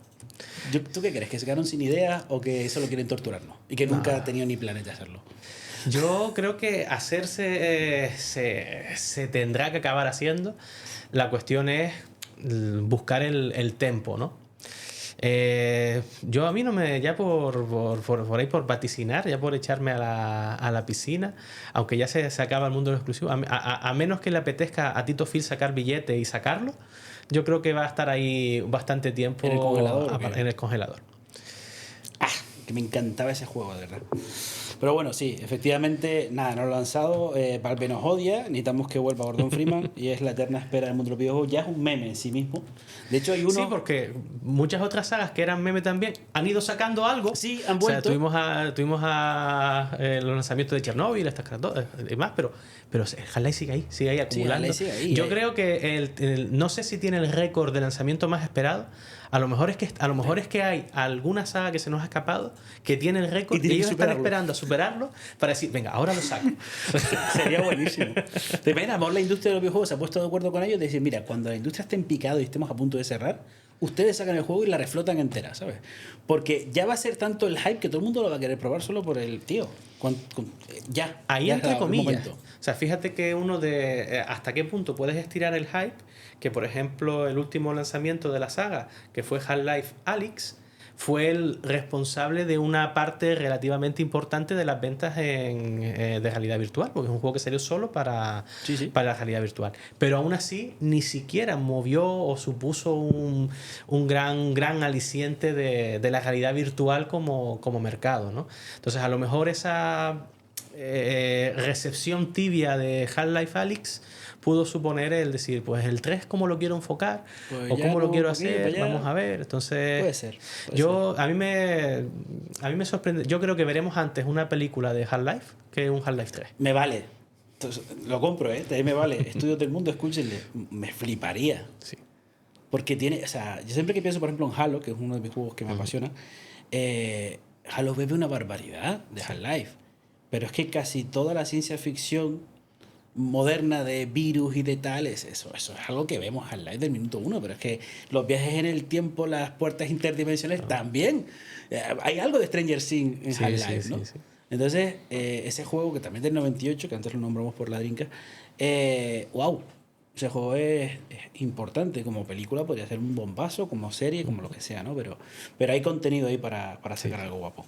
¿Tú qué crees? ¿Que se quedaron sin ideas o que solo quieren torturarnos? Y que nunca ha tenido ni planes de hacerlo. Yo creo que hacerse se tendrá que acabar haciendo. La cuestión es buscar el tempo, ¿no? Yo a mí no me, ya por ahí por vaticinar, ya por echarme a la piscina, aunque ya se acaba el mundo de los exclusivos, a menos que le apetezca a Tito Phil sacar billete y sacarlo, yo creo que va a estar ahí bastante tiempo ¿En el congelador o qué? en el congelador. Que me encantaba ese juego, de verdad. Pero bueno, sí, efectivamente, nada, no lo han lanzado. Valve nos odia, necesitamos que vuelva Gordon Freeman y es la eterna espera del mundo de los videojuegos. Ya es un meme en sí mismo. De hecho, hay uno. Sí, porque muchas otras sagas que eran meme también han ido sacando algo. Sí, han O sea, vuelto. tuvimos los lanzamientos de Chernobyl, estas cosas y demás, pero Half-Life sigue ahí acumulando. Half-Life sigue ahí, Yo creo que no sé si tiene el récord de lanzamiento más esperado. A lo mejor es que hay alguna saga que se nos ha escapado que tiene el récord y ellos están esperando a superarlo para decir, venga, ahora lo saco. Sería buenísimo. De pena, a lo mejor la industria de los videojuegos se ha puesto de acuerdo con ellos de decir, mira, cuando la industria esté en picado y estemos a punto de cerrar, ustedes sacan el juego y la reflotan entera, ¿sabes? Porque ya va a ser tanto el hype que todo el mundo lo va a querer probar solo por el tío. Ya. Ahí ya entre comillas. momento. O sea, fíjate que hasta qué punto puedes estirar el hype, que por ejemplo el último lanzamiento de la saga, que fue Half-Life Alyx, fue el responsable de una parte relativamente importante de las ventas de realidad virtual, porque es un juego que salió solo para la realidad virtual. Pero aún así, ni siquiera movió o supuso un gran aliciente de la realidad virtual como mercado, ¿no? Entonces, a lo mejor esa recepción tibia de Half-Life Alyx pudo suponer el decir, pues el 3 cómo lo quiero enfocar pues o cómo lo quiero poquillo hacer, para allá. vamos a ver. Entonces, Puede ser. a mí me sorprende. Yo creo que veremos antes una película de Half-Life que un Half-Life 3. Me vale. Entonces, lo compro, ¿eh? También me vale. Estudios del mundo, escúchenle. Me fliparía. Sí. Porque tiene, o sea, yo siempre que pienso, por ejemplo, en Halo, que es uno de mis juegos que me apasiona, Halo bebe una barbaridad de Half-Life. Pero es que casi toda la ciencia ficción moderna de virus y de tales, eso es algo que vemos Half-Life del minuto uno, pero es que los viajes en el tiempo, las puertas interdimensionales también. Hay algo de Stranger Things en Half-Life, ¿no? Sí. Entonces, ese juego, que también es del 98, que antes lo nombramos por la drinka, wow, ese juego es importante. Como película podría ser un bombazo, como serie, como lo que sea, ¿no? Pero hay contenido ahí para sacar algo guapo.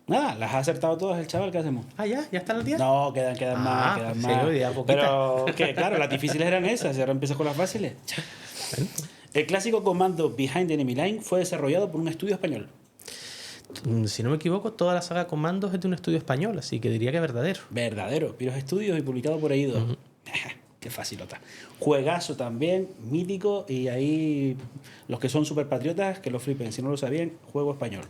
Nada, las ha acertado todas el chaval, ¿qué hacemos? ¿Ya están las 10? No, quedan más, quedan más. Pero que claro, las difíciles eran esas, y ahora empiezas con las fáciles. El clásico comando Behind Enemy Line fue desarrollado por un estudio español. Si no me equivoco, toda la saga Comandos es de un estudio español, así que diría que verdadero. Verdadero, Piros Estudios y publicado por Eidos. Qué facilota. Juegazo también, mítico, y ahí los que son super patriotas, que lo flipen, si no lo sabían, juego español.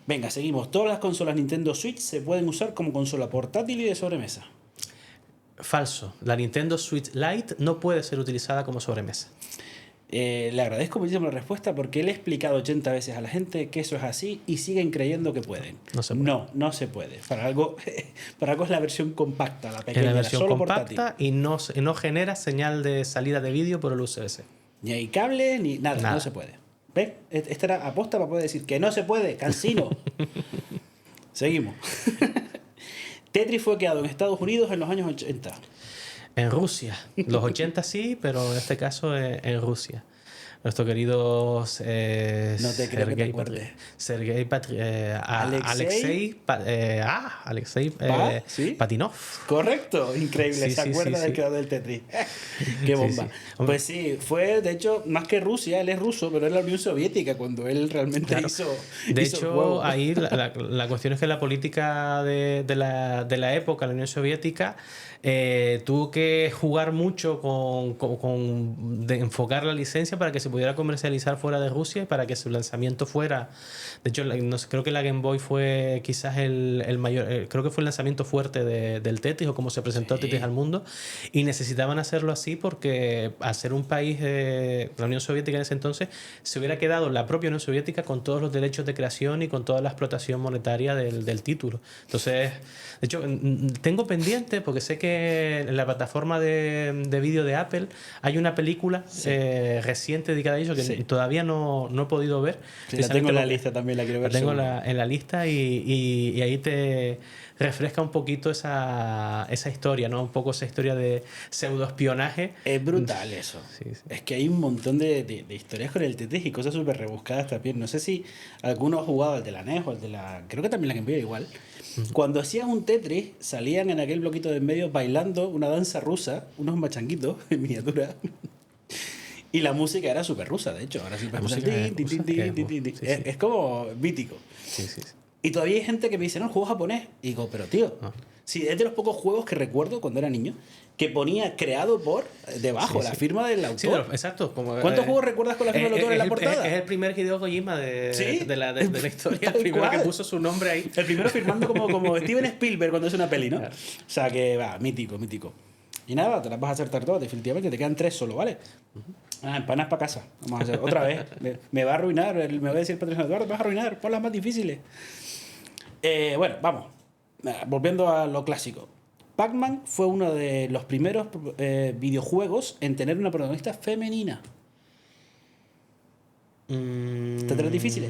Venga, seguimos. Todas las consolas Nintendo Switch se pueden usar como consola portátil y de sobremesa. Falso. La Nintendo Switch Lite no puede ser utilizada como sobremesa. Le agradezco muchísimo la respuesta porque le he explicado 80 veces a la gente que eso es así y siguen creyendo que pueden. No se puede. No se puede. Para algo es la versión compacta, la pequeña, es la versión solo compacta portátil. Y no genera señal de salida de vídeo por el USB-C. Ni hay cable, ni nada. No se puede. ¿Ves? Esta era aposta para poder decir que no se puede, cansino. Seguimos. Tetris fue creado en Estados Unidos en los años 80. En Rusia. Los 80 sí, pero en este caso en Rusia. Nuestro querido no te creo que te acuerdes. Alexei ¿sí? Patinov. Correcto, increíble. Se acuerda del creador del Tetris. Qué bomba. Pues sí, fue de hecho más que Rusia, él es ruso, pero es la Unión Soviética cuando él realmente hizo. De hecho, ahí la cuestión es que la política de la época, la Unión Soviética, tuvo que jugar mucho de enfocar la licencia para que se pudiera comercializar fuera de Rusia y para que su lanzamiento fuera... De hecho, no sé, creo que la Game Boy fue quizás el mayor... creo que fue el lanzamiento fuerte del Tetris, o como se presentó Tetris al mundo, y necesitaban hacerlo así porque al ser un país de la Unión Soviética en ese entonces, se hubiera quedado la propia Unión Soviética con todos los derechos de creación y con toda la explotación monetaria del título. Entonces, de hecho, tengo pendiente, porque sé que en la plataforma de vídeo de Apple hay una película reciente dedicada a ello que todavía no he podido ver. Sí, la tengo en la lista también, la quiero ver. La tengo en la lista y ahí te refresca un poquito esa historia, ¿no? Un poco esa historia de pseudoespionaje. Es brutal eso. Sí. Es que hay un montón de historias con el Tetris y cosas súper rebuscadas también. No sé si alguno ha jugado el de la NES o el de la... Creo que también la Game Boy igual. Cuando hacías un Tetris, salían en aquel bloquito de en medio bailando una danza rusa, unos machanguitos en miniatura. Y la música era súper rusa, de hecho. Ahora sí, es como mítico. Sí. Y todavía hay gente que me dice, no, el juego japonés. Y digo, pero tío, sí, es de los pocos juegos que recuerdo cuando era niño que ponía creado por debajo, la firma del autor. Sí, exacto. ¿Cuántos juegos recuerdas con la firma del autor en la portada? Es el primer Hideo Kojima de la historia, el primero que puso su nombre ahí. El primero firmando como Steven Spielberg cuando hace una peli, ¿no? Claro. O sea que va, mítico. Y nada, te las vas a acertar todas, definitivamente. Te quedan 3 solo, ¿vale? Empanas para casa. Vamos a hacer otra vez. Me va a arruinar, me va a decir el patrocinador, Eduardo, me vas a arruinar, pon las más difíciles. Bueno, vamos. Volviendo a lo clásico. Pac-Man fue uno de los primeros videojuegos en tener una protagonista femenina. ¿Te traes difíciles?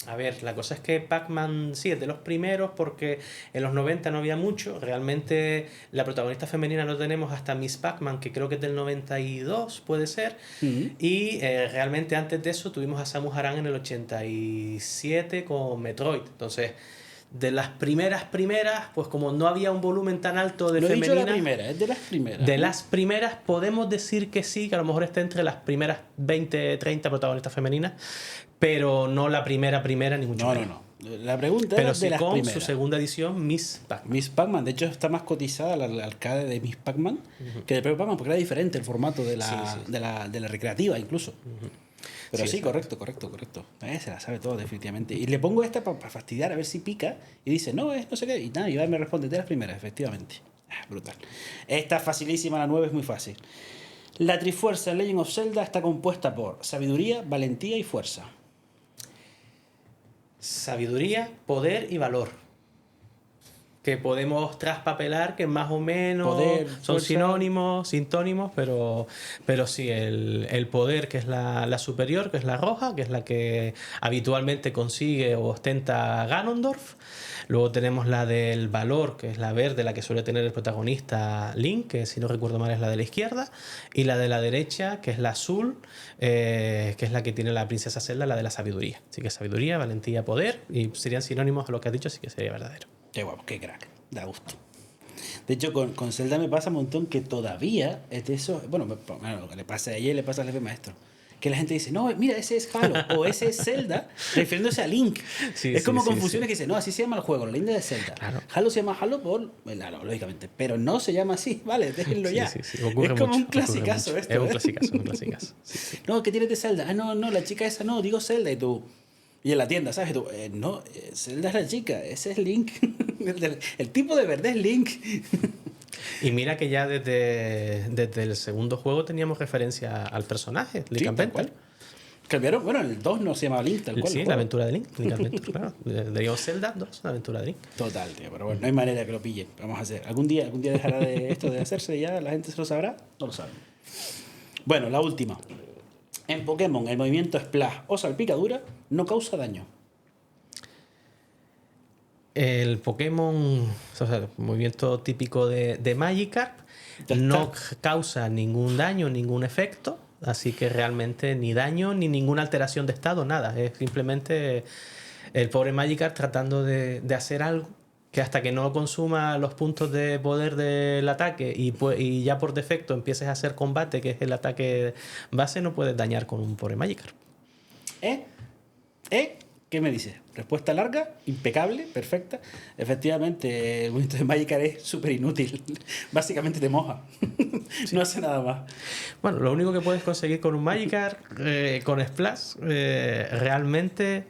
A ver, la cosa es que Pac-Man sí es de los primeros porque en los 90 no había mucho. Realmente la protagonista femenina no tenemos hasta Miss Pac-Man, que creo que es del 92, puede ser. Y realmente antes de eso tuvimos a Samus Aran en el 87 con Metroid. Entonces, de las primeras, pues como no había un volumen tan alto de femenina... No he dicho la primera, es de las primeras. De las primeras podemos decir que sí, que a lo mejor está entre las primeras 20, 30 protagonistas femeninas, pero no la primera, ni mucho menos. No. La pregunta pero era sí de las con primeras. Su segunda edición, Miss Pac-Man. Miss Pac-Man, de hecho está más cotizada la arcade de Miss Pac-Man que de propio Pac-Man, porque era diferente el formato de la recreativa incluso. Pero sí, correcto. Se la sabe todo, definitivamente. Y le pongo esta para fastidiar, a ver si pica. Y dice, no, es no sé qué. Y nada, Iván me responde, de las primeras, efectivamente. Brutal. Esta facilísima, la 9 es muy fácil. La Trifuerza Legend of Zelda está compuesta por sabiduría, valentía y fuerza. Sabiduría, poder y valor. Que podemos traspapelar, que más o menos poder, son fuerza. sintónimos, pero sí, el poder, que es la superior, que es la roja, que es la que habitualmente consigue o ostenta Ganondorf. Luego tenemos la del valor, que es la verde, la que suele tener el protagonista Link, que si no recuerdo mal es la de la izquierda. Y la de la derecha, que es la azul, que es la que tiene la princesa Zelda, la de la sabiduría. Así que sabiduría, valentía, poder, y serían sinónimos a lo que has dicho, así que sería verdadero. Qué guapo, qué crack, da gusto. De hecho, con Zelda me pasa un montón que todavía es de eso. Bueno, lo que le pasa a ella y le pasa al jefe maestro. Que la gente dice, no, mira, ese es Halo o ese es Zelda, refiriéndose a Link. Es como confusiones que dicen, no, así se llama el juego, la leyenda de Zelda. Claro. Halo se llama Halo por, bueno, lógicamente, pero no se llama así, vale, déjenlo ya. Es como un clasicazo esto. Es un clasicazo. No, ¿qué tienes de Zelda? No, la chica esa, no, digo Zelda y tú... Y en la tienda, ¿sabes? Tú, no, Zelda es la chica, ese es Link. el tipo de verdad es Link. Y mira que ya desde el segundo juego teníamos referencia al personaje, Link and Venture. Cambiaron, bueno, el 2 no se llama Link, tal cual. Sí, la aventura de Link and Venture, claro. Digamos Zelda 2, la aventura de Link. Total, tío, pero bueno, no hay manera que lo pillen. Vamos a hacer. ¿Algún día dejará de esto de hacerse ya? ¿La gente se lo sabrá? No lo saben. Bueno, la última. En Pokémon, el movimiento Splash o salpicadura no causa daño. El Pokémon, o sea, el movimiento típico de Magikarp, no causa ningún daño, ningún efecto, así que realmente ni daño ni ninguna alteración de estado, nada. Es simplemente el pobre Magikarp tratando de hacer algo que hasta que no consuma los puntos de poder del ataque y ya por defecto empieces a hacer combate, que es el ataque base, no puedes dañar con un pobre Magikarp. ¿Qué me dices? Respuesta larga, impecable, perfecta. Efectivamente, el movimiento de Magikarp es súper inútil. Básicamente te moja. No hace nada más. Bueno, lo único que puedes conseguir con un Magikarp, con Splash, realmente,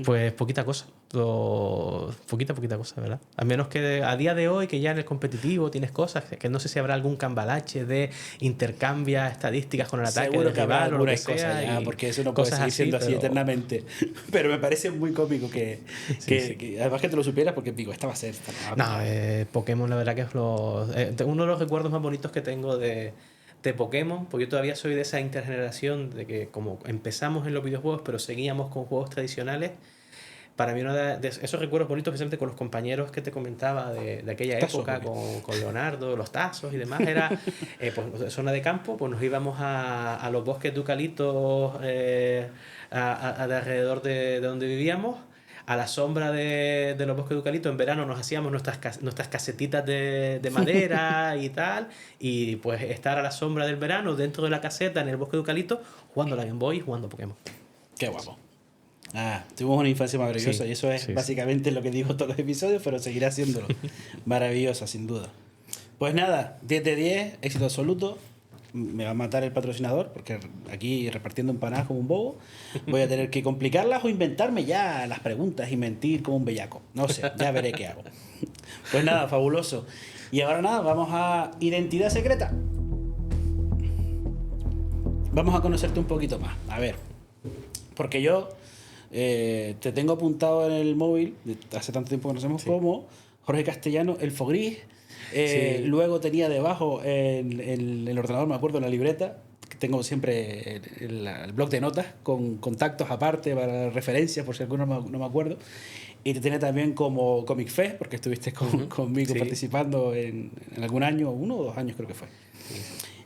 pues poquita cosa. Poquita cosa, ¿verdad? A menos que a día de hoy, que ya en el competitivo tienes cosas, que no sé si habrá algún cambalache de intercambia estadísticas con el ataque Seguro del que habrá rival o lo que algunas cosas sea, ya, y porque eso no puede cosas seguir siendo así pero... eternamente. Pero me parece muy cómico que, Sí, sí. que además que te lo supieras, porque digo, esta va a ser. No, Pokémon la verdad que es uno de los recuerdos más bonitos que tengo de Pokémon, porque yo todavía soy de esa intergeneración de que como empezamos en los videojuegos, pero seguíamos con juegos tradicionales. Para mí uno de esos recuerdos bonitos, especialmente con los compañeros que te comentaba de aquella Tazos, época, con Leonardo, los tazos y demás, era pues, zona de campo, pues nos íbamos a los bosques de eucaliptos de alrededor de donde vivíamos. A la sombra de los bosques de eucalipto en verano nos hacíamos nuestras casetitas de madera y tal, y pues estar a la sombra del verano dentro de la caseta en el bosque de eucalipto jugando a la Game Boy y jugando a Pokémon. Qué guapo. Tuvimos una infancia maravillosa Sí, y eso es sí, básicamente lo que digo todos los episodios, pero seguirá haciéndolo. Maravillosa, sin duda. Pues nada, 10 de 10, éxito absoluto. Me va a matar el patrocinador porque aquí repartiendo empanadas como un bobo voy a tener que complicarlas o inventarme ya las preguntas y mentir como un bellaco. No sé, ya veré qué hago. Pues nada, fabuloso. Y ahora nada, vamos a identidad secreta. Vamos a conocerte un poquito más. A ver, porque yo te tengo apuntado en el móvil, hace tanto tiempo que nos conocemos, como Jorge Castellano, el Fogris. Sí. Luego tenía debajo en el ordenador, me acuerdo, en la libreta, que tengo siempre el blog de notas con contactos aparte para referencias, por si alguno no me acuerdo. Y te tiene también como Comic Fest, porque estuviste conmigo Sí. participando en algún año, 1 o 2 años creo que fue.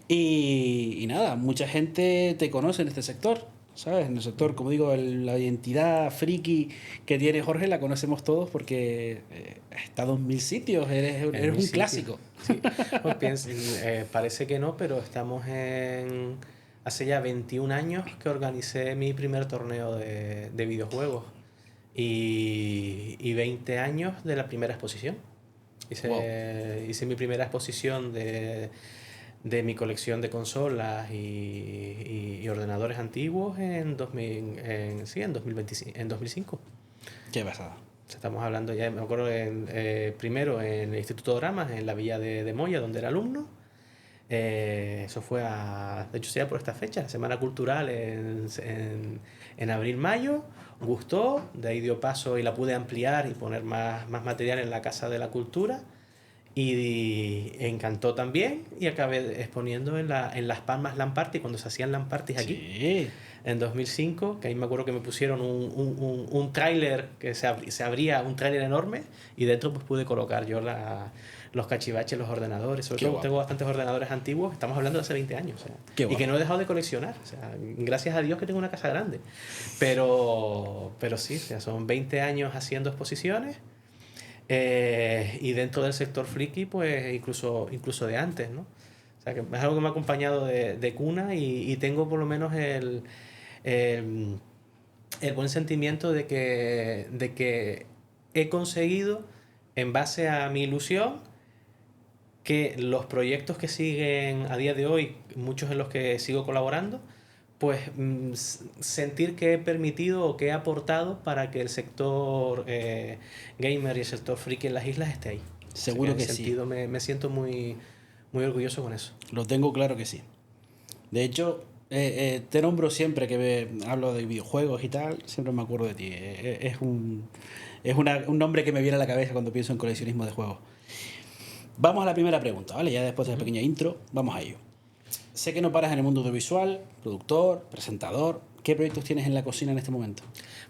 Y nada, mucha gente te conoce en este sector, ¿sabes? En el sector, como digo, la identidad friki que tiene Jorge la conocemos todos porque ha estado en 1000 sitios, eres un sitios. clásico. Sí. Pues parece que no, pero estamos hace ya 21 años que organicé mi primer torneo de videojuegos y 20 años de la primera exposición. Hice mi primera exposición de mi colección de consolas y ordenadores antiguos en 2005. Qué pasada. Estamos hablando ya, me acuerdo, primero en el Instituto Dramas, en la villa de Moya, donde era alumno. Eso fue de hecho, sea por esta fecha, la Semana Cultural en abril-mayo. Gustó, de ahí dio paso y la pude ampliar y poner más material en la Casa de la Cultura. Y encantó también y acabé exponiendo en Las Palmas LAN Party, cuando se hacían LAN Parties aquí. Sí. En 2005, que ahí me acuerdo que me pusieron un tráiler que se abría, un tráiler enorme, y dentro pues pude colocar yo los cachivaches, los ordenadores. Sobre todo tengo bastantes ordenadores antiguos, estamos hablando de hace 20 años. O sea, y que no he dejado de coleccionar. O sea, gracias a Dios que tengo una casa grande. Pero sí, o sea, son 20 años haciendo exposiciones. Y dentro del sector friki, pues incluso de antes, ¿no? O sea, que es algo que me ha acompañado de cuna y tengo por lo menos el buen sentimiento de que he conseguido, en base a mi ilusión, que los proyectos que siguen a día de hoy, muchos en los que sigo colaborando, pues sentir que he permitido o que he aportado para que el sector gamer y el sector friki en las islas esté ahí. Seguro o sea, que sí. Me siento muy, muy orgulloso con eso. Lo tengo claro que sí. De hecho, te nombro siempre que hablo de videojuegos y tal, siempre me acuerdo de ti. Es un nombre que me viene a la cabeza cuando pienso en coleccionismo de juegos. Vamos a la primera pregunta, ¿vale? Ya después de la pequeña intro, vamos a ello. Sé que no paras en el mundo audiovisual, productor, presentador. ¿Qué proyectos tienes en la cocina en este momento?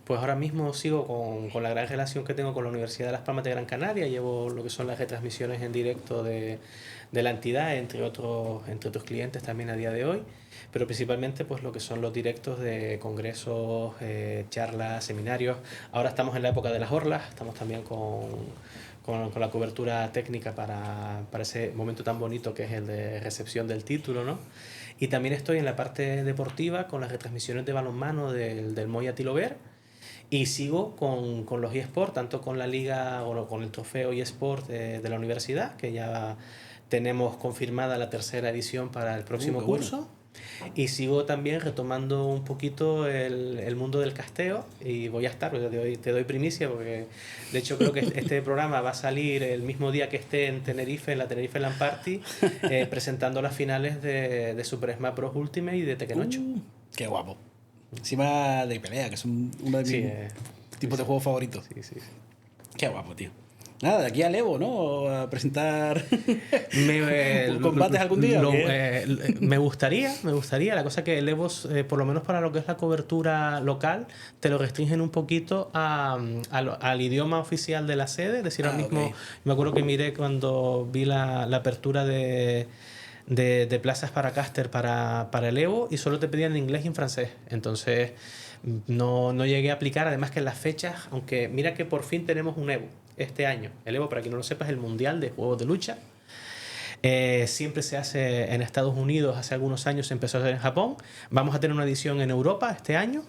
Pues ahora mismo sigo con la gran relación que tengo con la Universidad de Las Palmas de Gran Canaria. Llevo lo que son las retransmisiones en directo de la entidad, entre otros clientes también a día de hoy. Pero principalmente pues lo que son los directos de congresos, charlas, seminarios. Ahora estamos en la época de las orlas, estamos también con la cobertura técnica para ese momento tan bonito que es el de recepción del título, ¿no? Y también estoy en la parte deportiva con las retransmisiones de balonmano del Moya Tilover Y sigo con los eSports, tanto con la liga o con el trofeo eSport de la universidad, que ya tenemos confirmada la tercera edición para el próximo Qué curso. bueno. Y sigo también retomando un poquito el mundo del casteo y voy a estar, te doy primicia porque de hecho creo que este programa va a salir el mismo día que esté en Tenerife, en la Tenerife LAN Party, presentando las finales de Super Smash Bros. Ultimate y de Tekken 8. Qué guapo. Encima de pelea, que son uno de mis Sí, tipos de juegos favoritos. sí, sí. Qué guapo, tío. Nada, de aquí al Evo, ¿no? A presentar combates algún día. Me gustaría. La cosa que el Evo, por lo menos para lo que es la cobertura local, te lo restringen un poquito al idioma oficial de la sede. Es decir, ahora mismo, ok. me acuerdo que miré cuando vi la apertura de plazas para caster para el Evo y solo te pedían en inglés y en francés. Entonces no llegué a aplicar. Además que en las fechas, aunque mira que por fin tenemos un Evo este año. El Evo, para quien no lo sepa, es el Mundial de Juegos de Lucha. Siempre se hace en Estados Unidos, hace algunos años se empezó a hacer en Japón. Vamos a tener una edición en Europa este año.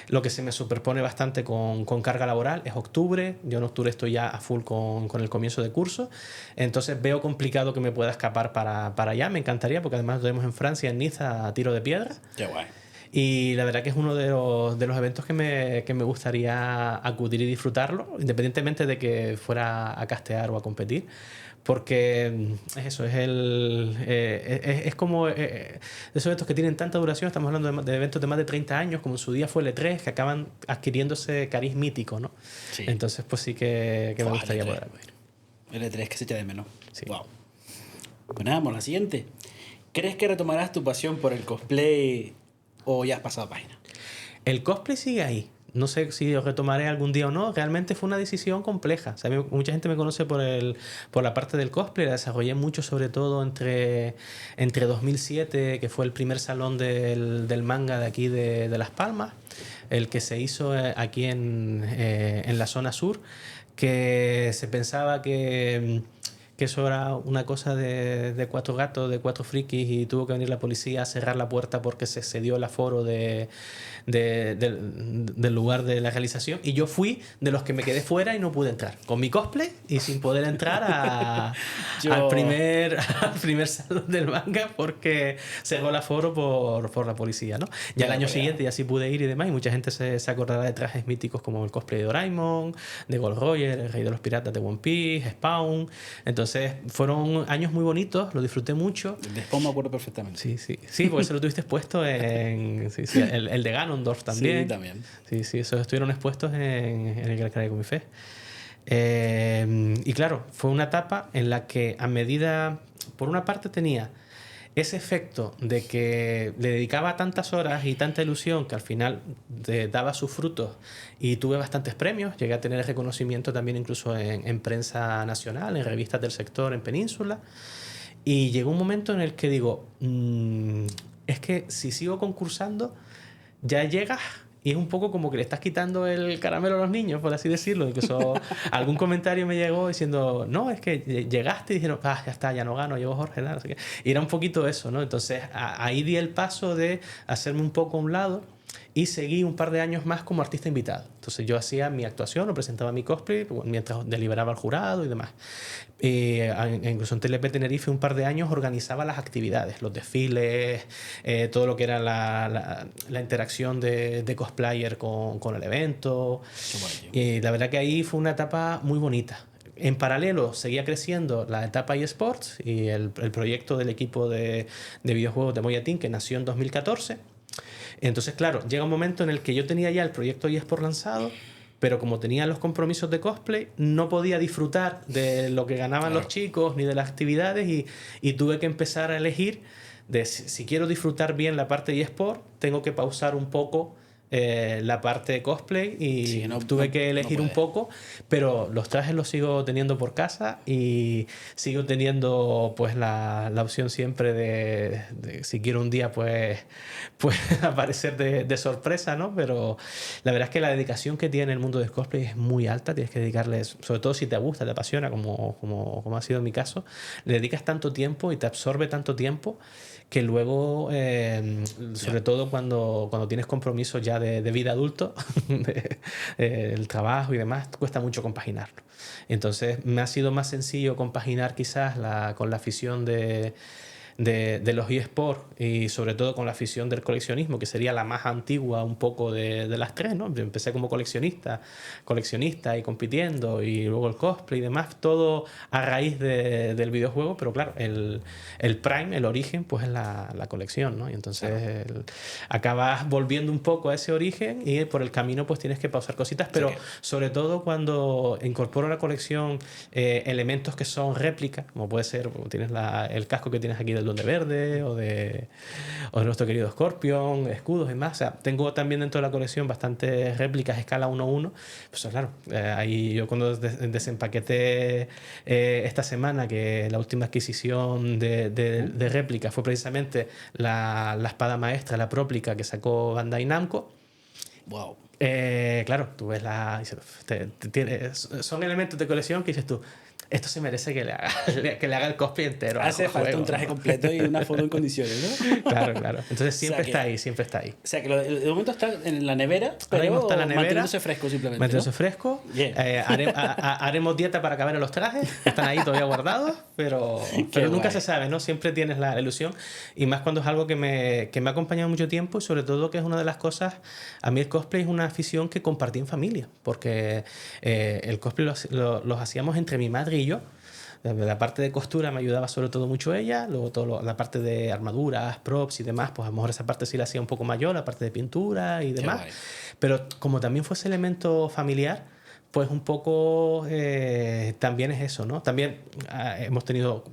Lo que se me superpone bastante con carga laboral es octubre. Yo en octubre estoy ya a full con el comienzo de curso. Entonces veo complicado que me pueda escapar para allá. Me encantaría, porque además lo tenemos en Francia, en Niza, a tiro de piedra. Qué guay. Y la verdad que es uno de los eventos que me gustaría acudir y disfrutarlo, independientemente de que fuera a castear o a competir. Porque es eso, es como esos eventos que tienen tanta duración. Estamos hablando de eventos de más de 30 años, como en su día fue el E3, que acaban adquiriéndose cariz mítico, ¿no? Sí. Entonces, pues sí que me gustaría L3. poder acudir. L3 que se echa de menos. Sí. Wow. Pues nada, vamos a la siguiente. ¿Crees que retomarás tu pasión por el cosplay o ya has pasado página? El cosplay sigue ahí. No sé si lo retomaré algún día o no. Realmente fue una decisión compleja. O sea, mucha gente me conoce por la parte del cosplay. La desarrollé mucho, sobre todo entre 2007, que fue el primer salón del manga de aquí de Las Palmas, el que se hizo aquí en la zona sur, que se pensaba que eso era una cosa de cuatro gatos, de cuatro frikis, y tuvo que venir la policía a cerrar la puerta porque se cedió el aforo del lugar de la realización. Y yo fui de los que me quedé fuera y no pude entrar, con mi cosplay y sin poder entrar al primer salón del manga porque cerró el aforo por la policía, ¿no? Ya el año siguiente ya sí pude ir y demás, y mucha gente se acordará de trajes míticos como el cosplay de Doraemon, de Gold Roger, el rey de los piratas de One Piece, Spawn. Entonces fueron años muy bonitos, lo disfruté mucho. El de Spawn me acuerdo perfectamente. Sí, porque se lo tuviste expuesto en... Sí, el de Ganondorf también. Sí, también. Sí, esos estuvieron expuestos en el Gran Canaria Comic Fest. Y claro, fue una etapa en la que a medida... Por una parte tenía ese efecto de que le dedicaba tantas horas y tanta ilusión que al final daba sus frutos, y tuve bastantes premios. Llegué a tener reconocimiento también incluso en prensa nacional, en revistas del sector, en Península. Y llegó un momento en el que digo, es que si sigo concursando ya llegas y es un poco como que le estás quitando el caramelo a los niños, por así decirlo. Incluso algún comentario me llegó diciendo, no, es que llegaste y dijeron, ya está, ya no gano, llegó Jorge, nada, no sé qué. Y era un poquito eso, ¿no? Entonces ahí di el paso de hacerme un poco a un lado y seguí un par de años más como artista invitado. Entonces yo hacía mi actuación o presentaba mi cosplay mientras deliberaba el jurado y demás. Incluso en TLP Tenerife un par de años organizaba las actividades, los desfiles, todo lo que era la interacción de cosplayer con el evento. Y la verdad que ahí fue una etapa muy bonita. En paralelo seguía creciendo la etapa eSports y el proyecto del equipo de videojuegos de Moya Team, que nació en 2014. Entonces, claro, llega un momento en el que yo tenía ya el proyecto eSport lanzado, pero como tenía los compromisos de cosplay, no podía disfrutar de lo que ganaban los chicos ni de las actividades, y tuve que empezar a elegir de si quiero disfrutar bien la parte de eSport, tengo que pausar un poco la parte de cosplay, y tuve que elegir un poco, pero los trajes los sigo teniendo por casa y sigo teniendo pues la opción siempre de si quiero un día pues aparecer de sorpresa, ¿no? Pero la verdad es que la dedicación que tiene el mundo del cosplay es muy alta. Tienes que dedicarle, sobre todo si te gusta, te apasiona, como ha sido mi caso, le dedicas tanto tiempo y te absorbe tanto tiempo que luego, sobre todo cuando tienes compromisos ya de vida adulto, el trabajo y demás, cuesta mucho compaginarlo. Entonces me ha sido más sencillo compaginar quizás con la afición de los eSports y sobre todo con la afición del coleccionismo, que sería la más antigua un poco de las tres, ¿no? Yo empecé como coleccionista y compitiendo, y luego el cosplay y demás, todo a raíz del videojuego, pero claro, el prime, el origen, pues es la colección, ¿no? Y entonces acabas volviendo un poco a ese origen y por el camino pues tienes que pausar cositas, pero sobre todo cuando incorporo a la colección elementos que son réplicas, como puede ser, tienes el casco que tienes aquí del Duende Verde o de nuestro querido Scorpion, escudos y más. O sea, tengo también dentro de la colección bastantes réplicas escala 1:1. Pues claro, ahí yo cuando desempaqueté esta semana, que la última adquisición de réplica fue precisamente la espada maestra, la Proplica, que sacó Bandai Namco. Wow. Claro, tú ves son elementos de colección que dices tú, esto se merece que le haga el cosplay entero. Hace falta un traje completo y una foto en condiciones, ¿no? Claro. Entonces siempre está ahí. O sea, que de momento está en la nevera, pero está en la nevera, manteniéndose fresco simplemente, manteniéndose fresco. Haremos dieta para caber en los trajes, están ahí todavía guardados, pero nunca se sabe, ¿no? Siempre tienes la ilusión, y más cuando es algo que me ha acompañado mucho tiempo, y sobre todo que es una de las cosas, a mí el cosplay es una afición que compartí en familia, porque el cosplay los hacíamos entre mi madre y yo. La parte de costura me ayudaba sobre todo mucho ella, luego la parte de armaduras, props y demás, pues a lo mejor esa parte sí la hacía un poco mayor, la parte de pintura y demás. Pero como también fue ese elemento familiar, pues un poco también es eso, ¿no? También hemos tenido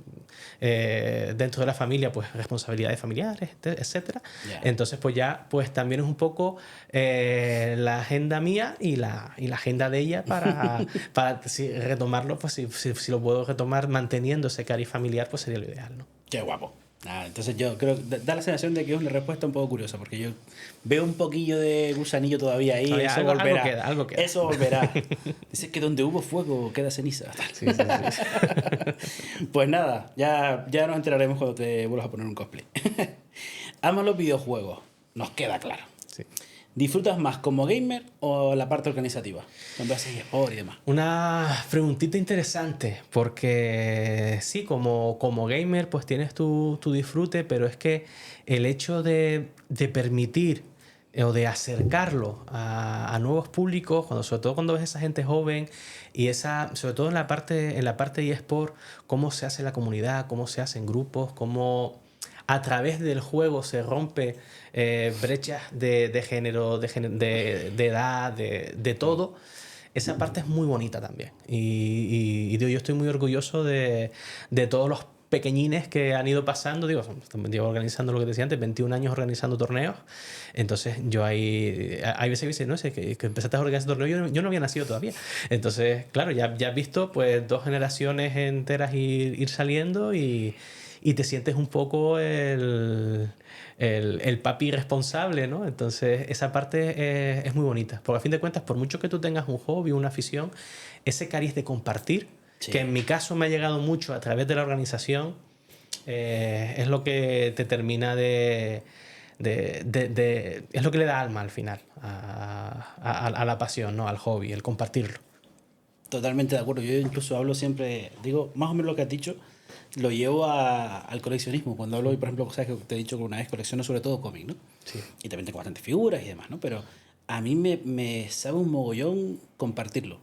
dentro de la familia pues responsabilidades familiares, etcétera. Entonces pues ya pues también es un poco la agenda mía y la agenda de ella para retomarlo, pues si lo puedo retomar manteniendo ese cariz familiar, pues sería lo ideal, ¿no? Qué guapo. Entonces yo creo que da la sensación de que es una respuesta un poco curiosa, porque yo veo un poquillo de gusanillo todavía ahí. Eso volverá. Algo queda. Eso volverá. Dices que donde hubo fuego queda ceniza. Sí. Pues nada, ya nos enteraremos cuando te vuelvas a poner un cosplay. Amas los videojuegos, nos queda claro. Sí. ¿Disfrutas más como gamer o la parte organizativa? Cuando haces eSport y demás. Una preguntita interesante, porque sí, como gamer pues tienes tu disfrute, pero es que el hecho de permitir o de acercarlo a nuevos públicos, sobre todo cuando ves a esa gente joven y sobre todo en la parte de eSport, cómo se hace la comunidad, cómo se hacen grupos, cómo a través del juego se rompe brechas de género, de edad, de todo. Esa parte es muy bonita también. Y yo estoy muy orgulloso de todos los pequeñines que han ido pasando. Llevo organizando lo que decía antes, 21 años organizando torneos. Entonces yo hay veces que dicen, no sé, que empezaste a organizar torneos, yo no había nacido todavía. Entonces, claro, ya has visto pues 2 generaciones enteras ir saliendo, y te sientes un poco el papi responsable, ¿no? Entonces esa parte es muy bonita, porque a fin de cuentas, por mucho que tú tengas un hobby, una afición, ese cariz de compartir, que en mi caso me ha llegado mucho a través de la organización, es lo que te termina es lo que le da alma al final a la pasión, ¿no? Al hobby, el compartirlo. Totalmente de acuerdo. Yo incluso hablo siempre, digo, más o menos lo que has dicho, lo llevo al coleccionismo. Cuando hablo, por ejemplo, cosas que te he dicho que una vez colecciono sobre todo cómics, ¿no? Sí. Y también tengo bastantes figuras y demás, ¿no? Pero a mí me sabe un mogollón compartirlo.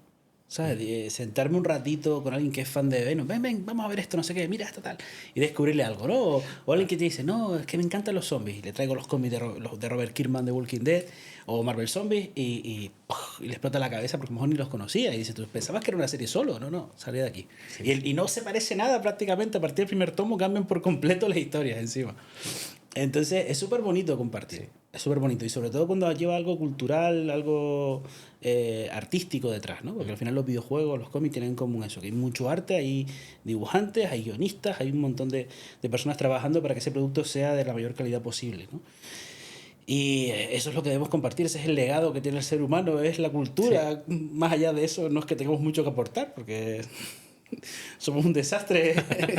¿Sabes? De sentarme un ratito con alguien que es fan de Venom. Ven, vamos a ver esto, no sé qué, mira esto tal. Y descubrirle algo, ¿no? O alguien que te dice, no, es que me encantan los zombies. Y le traigo los cómics de Robert Kirkman de Walking Dead o Marvel Zombies y le explota la cabeza porque a lo mejor ni los conocía. Y dice, ¿tú pensabas que era una serie solo? No, salí de aquí. Sí. Y no se parece nada prácticamente. A partir del primer tomo cambian por completo las historias encima. Entonces es súper bonito compartir. Sí. Es súper bonito. Y sobre todo cuando lleva algo cultural, algo artístico detrás, ¿no? Porque al final los videojuegos, los cómics tienen en común eso, que hay mucho arte, hay dibujantes, hay guionistas, hay un montón de personas trabajando para que ese producto sea de la mayor calidad posible, ¿no? Y eso es lo que debemos compartir, ese es el legado que tiene el ser humano, es la cultura. Sí. Más allá de eso no es que tengamos mucho que aportar, porque somos un desastre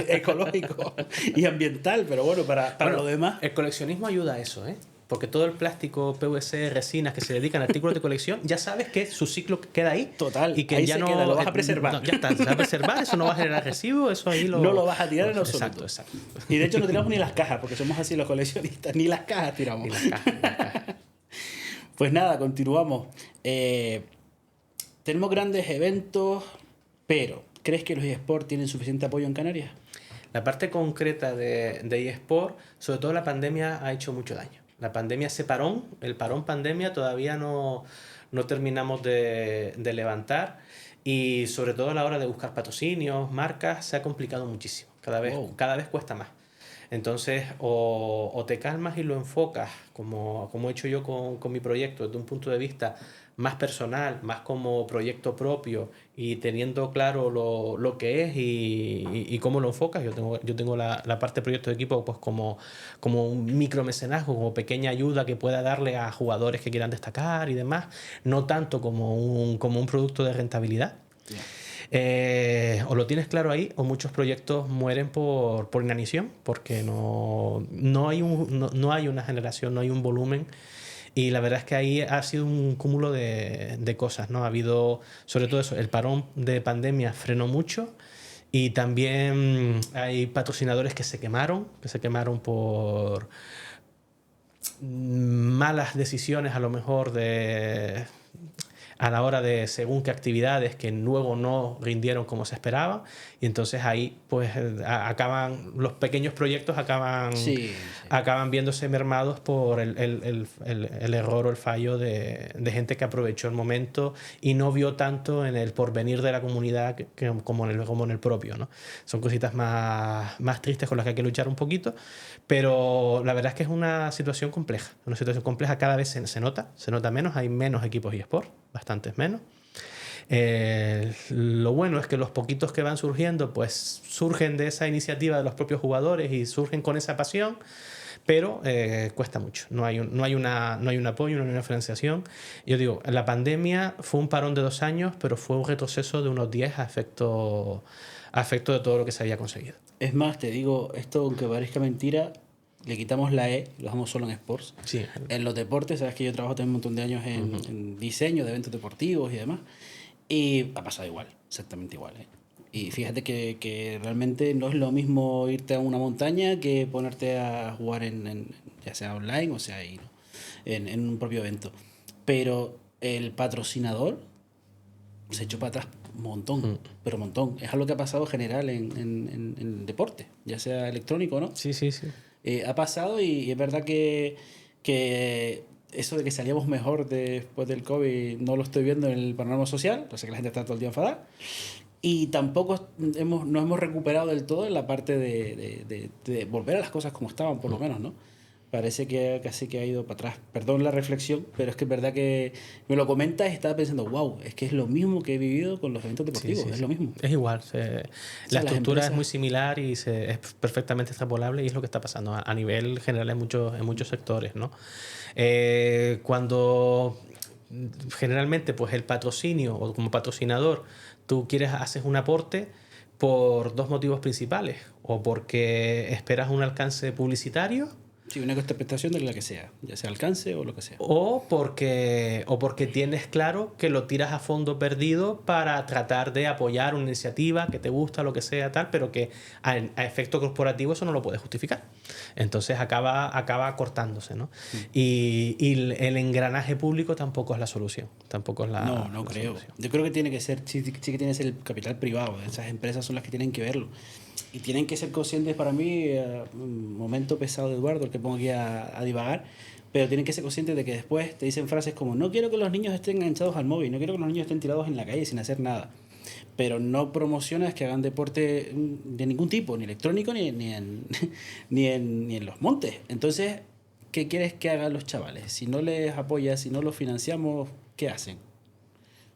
ecológico y ambiental, pero bueno, para lo demás. El coleccionismo ayuda a eso, ¿eh? porque todo el plástico, PVC, resinas que se dedican a artículos de colección, ya sabes que su ciclo queda ahí. Total, y que ahí ya se no queda, lo vas a preservar. No, ya está, se va a preservar, eso no va a generar residuos, eso ahí No lo vas a tirar en Exacto, absoluto. exacto. Y de hecho no tiramos ni las cajas, porque somos así los coleccionistas, ni las cajas tiramos. Y las cajas, las cajas. Pues nada, continuamos. Tenemos grandes eventos, pero ¿crees que los eSports tienen suficiente apoyo en Canarias? La parte concreta de eSport, sobre todo la pandemia, ha hecho mucho daño. La pandemia, el parón pandemia todavía no terminamos de levantar, y sobre todo a la hora de buscar patrocinios, marcas, se ha complicado muchísimo. Cada vez cuesta más. Entonces, o te calmas y lo enfocas, como he hecho yo con mi proyecto, desde un punto de vista más personal, más como proyecto propio, y teniendo claro lo que es y cómo lo enfocas. Yo tengo la parte de proyecto de equipo pues como un micromecenazgo, como pequeña ayuda que pueda darle a jugadores que quieran destacar y demás, no tanto como un producto de rentabilidad. O lo tienes claro ahí, o muchos proyectos mueren por inanición, porque no hay una generación, no hay un volumen. Y la verdad es que ahí ha sido un cúmulo de cosas, ¿no? Ha habido, sobre todo eso, el parón de pandemia frenó mucho, y también hay patrocinadores que se quemaron por malas decisiones, a lo mejor a la hora de según qué actividades que luego no rindieron como se esperaba, y entonces ahí pues los pequeños proyectos acaban viéndose mermados por el error o el fallo de gente que aprovechó el momento y no vio tanto en el porvenir de la comunidad como en el propio, ¿no? Son cositas más tristes con las que hay que luchar un poquito, pero la verdad es que es una situación compleja, cada vez se nota menos, hay menos equipos eSport, bastantes menos. Lo bueno es que los poquitos que van surgiendo pues surgen de esa iniciativa de los propios jugadores y surgen con esa pasión, pero cuesta mucho, no hay un apoyo, no hay una financiación. Yo digo, la pandemia fue un parón de 2 años, pero fue un retroceso de unos 10 a efecto de todo lo que se había conseguido. Es más, te digo, esto aunque parezca mentira, le quitamos la E, lo dejamos solo en sports. Sí. En los deportes, sabes que yo trabajo también un montón de años en diseño de eventos deportivos y demás, y ha pasado igual, exactamente igual, ¿eh? Y fíjate que realmente no es lo mismo irte a una montaña que ponerte a jugar ya sea online o sea ahí, ¿no? en un propio evento. Pero el patrocinador se echó para atrás un montón, pero un montón. Es algo que ha pasado en general en deporte, ya sea electrónico o no. Sí. Ha pasado y es verdad que eso de que salíamos mejor después del COVID no lo estoy viendo en el panorama social. Yo sé que la gente está todo el día enfadada. Y tampoco nos hemos recuperado del todo en la parte de volver a las cosas como estaban, por lo menos, ¿no? Parece que casi que ha ido para atrás. Perdón la reflexión, pero es que es verdad que me lo comentas y estaba pensando, wow, es que es lo mismo que he vivido con los eventos deportivos, Sí. Lo mismo. Es igual, la estructura es muy similar y es perfectamente extrapolable, y es lo que está pasando a nivel general en muchos sectores, ¿no? Cuando generalmente pues el patrocinio o como patrocinador tú haces un aporte por 2 motivos principales: o porque esperas un alcance publicitario, Sí, una interpretación de la que sea, ya sea alcance o lo que sea. o porque tienes claro que lo tiras a fondo perdido para tratar de apoyar una iniciativa que te gusta, lo que sea, tal, pero que a efecto corporativo eso no lo puedes justificar. Entonces acaba cortándose, ¿no? Y el engranaje público tampoco es la solución. Tampoco es No creo. solución. Yo creo que tiene que ser, sí que tiene que ser el capital privado. Esas empresas son las que tienen que verlo. Y tienen que ser conscientes, para mí, un momento pesado de Eduardo, el que pongo aquí a divagar, pero tienen que ser conscientes de que después te dicen frases como: no quiero que los niños estén enganchados al móvil, no quiero que los niños estén tirados en la calle sin hacer nada. Pero no promocionas que hagan deporte de ningún tipo, ni electrónico, ni en los montes. Entonces, ¿qué quieres que hagan los chavales? Si no les apoyas, si no los financiamos, ¿qué hacen?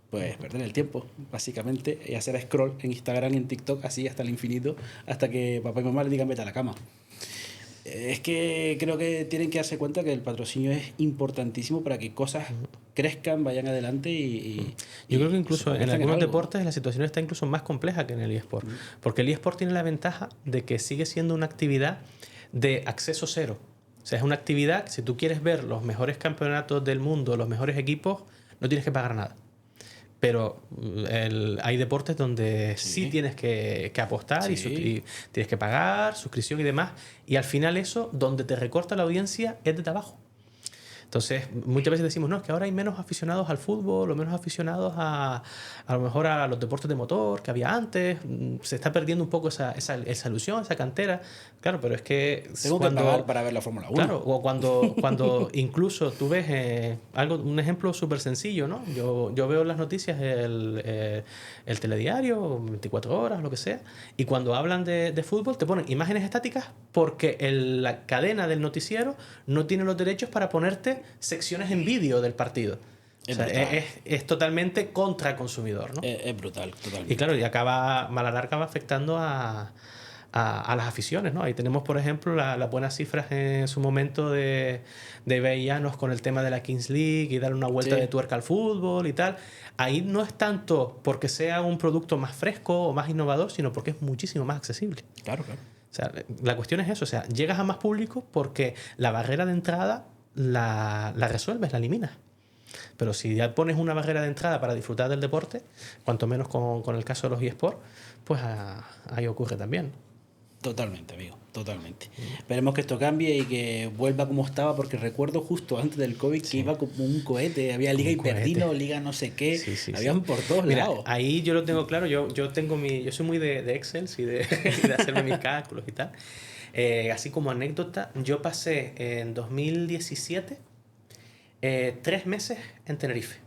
Pues perder el tiempo, básicamente, y hacer scroll en Instagram, en TikTok, así hasta el infinito, hasta que papá y mamá le digan vete a la cama. Es que creo que tienen que darse cuenta que el patrocinio es importantísimo para que cosas crezcan, vayan adelante Yo creo que incluso en algunos algo. deportes la situación está incluso más compleja que en el eSport, porque el eSport tiene la ventaja de que sigue siendo una actividad de acceso cero. O sea, es una actividad que si tú quieres ver los mejores campeonatos del mundo, los mejores equipos, no tienes que pagar nada. Pero hay deportes donde sí tienes que apostar y tienes que pagar, suscripción y demás. Y al final eso, donde te recorta la audiencia, es de trabajo. Entonces, muchas veces decimos, no, es que ahora hay menos aficionados al fútbol o menos aficionados a lo mejor a los deportes de motor que había antes. Se está perdiendo un poco esa ilusión, esa cantera. Claro, pero es que... Tengo que pagar para ver la Fórmula 1. Claro, o cuando incluso tú ves un ejemplo súper sencillo, ¿no? Yo veo las noticias, el telediario, 24 horas, lo que sea, y cuando hablan de fútbol te ponen imágenes estáticas porque la cadena del noticiero no tiene los derechos para ponerte secciones en vídeo del partido. O sea, es totalmente contra consumidor, ¿no? Es brutal, totalmente. Y claro, y a la larga va afectando a las aficiones, ¿no? Ahí tenemos, por ejemplo, las buenas cifras en su momento de Bellanos con el tema de la Kings League y darle una vuelta de tuerca al fútbol y tal. Ahí no es tanto porque sea un producto más fresco o más innovador, sino porque es muchísimo más accesible. Claro, claro. O sea, la cuestión es eso, o sea, llegas a más público porque la barrera de entrada la resuelves, la eliminas. Pero si ya pones una barrera de entrada para disfrutar del deporte, cuanto menos con el caso de los eSports, pues ahí ocurre también. Totalmente, amigo, totalmente. Esperemos que esto cambie y que vuelva como estaba, porque recuerdo justo antes del COVID que iba como un cohete, había Liga Hiperdino, Liga no sé qué, habían por todos lados. Ahí yo lo tengo claro, yo soy muy de Excel y de hacerme mis cálculos y tal. Así como anécdota, yo pasé en 2017 3 meses en Tenerife.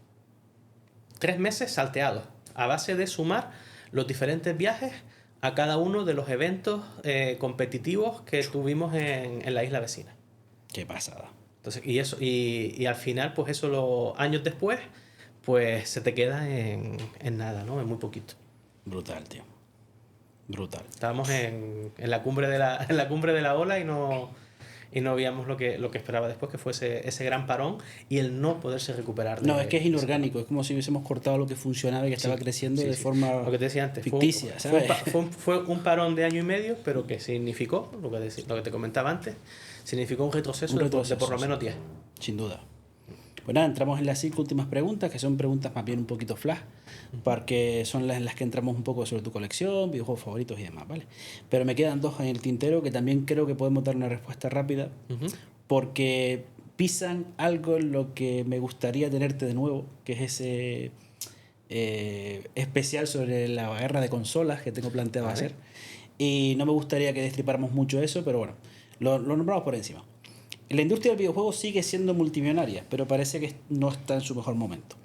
3 meses salteados, a base de sumar los diferentes viajes a cada uno de los eventos competitivos que tuvimos en la isla vecina. Qué pasada. Entonces, y al final, pues eso, los años después, pues se te queda en nada, ¿no? En muy poquito. Brutal, tío. Brutal. Estábamos en la cumbre de la ola y no veíamos lo que esperaba después, que fuese ese gran parón y el no poderse recuperar. No, es que es inorgánico, es como si hubiésemos cortado lo que funcionaba y que estaba creciendo de forma lo que te decía antes, ficticia. Fue un parón de año y medio, pero que significó, lo que te comentaba antes, significó un retroceso de por lo menos 10. Sin duda. Pues nada, entramos en las 5 últimas preguntas, que son preguntas más bien un poquito flash, porque son las que entramos un poco sobre tu colección, videojuegos favoritos y demás, ¿vale? Pero me quedan 2 en el tintero que también creo que podemos dar una respuesta rápida, porque pisan algo en lo que me gustaría tenerte de nuevo, que es ese especial sobre la guerra de consolas que tengo planteado hacer. Y no me gustaría que destripáramos mucho eso, pero bueno, lo nombramos por encima. La industria del videojuego sigue siendo multimillonaria, pero parece que no está en su mejor momento.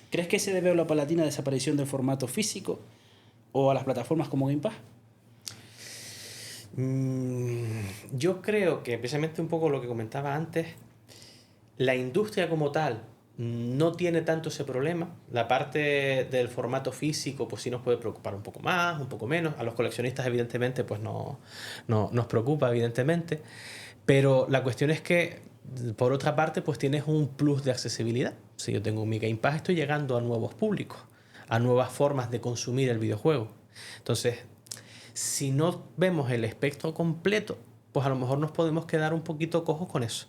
¿Crees que se debe a la paulatina desaparición del formato físico o a las plataformas como Game Pass? Yo creo que, precisamente un poco lo que comentaba antes, la industria como tal no tiene tanto ese problema. La parte del formato físico pues sí nos puede preocupar un poco más, un poco menos. A los coleccionistas evidentemente pues no nos preocupa evidentemente. Pero la cuestión es que, por otra parte, pues tienes un plus de accesibilidad. Si yo tengo mi Game Pass, estoy llegando a nuevos públicos, a nuevas formas de consumir el videojuego. Entonces, si no vemos el espectro completo, pues a lo mejor nos podemos quedar un poquito cojos con eso.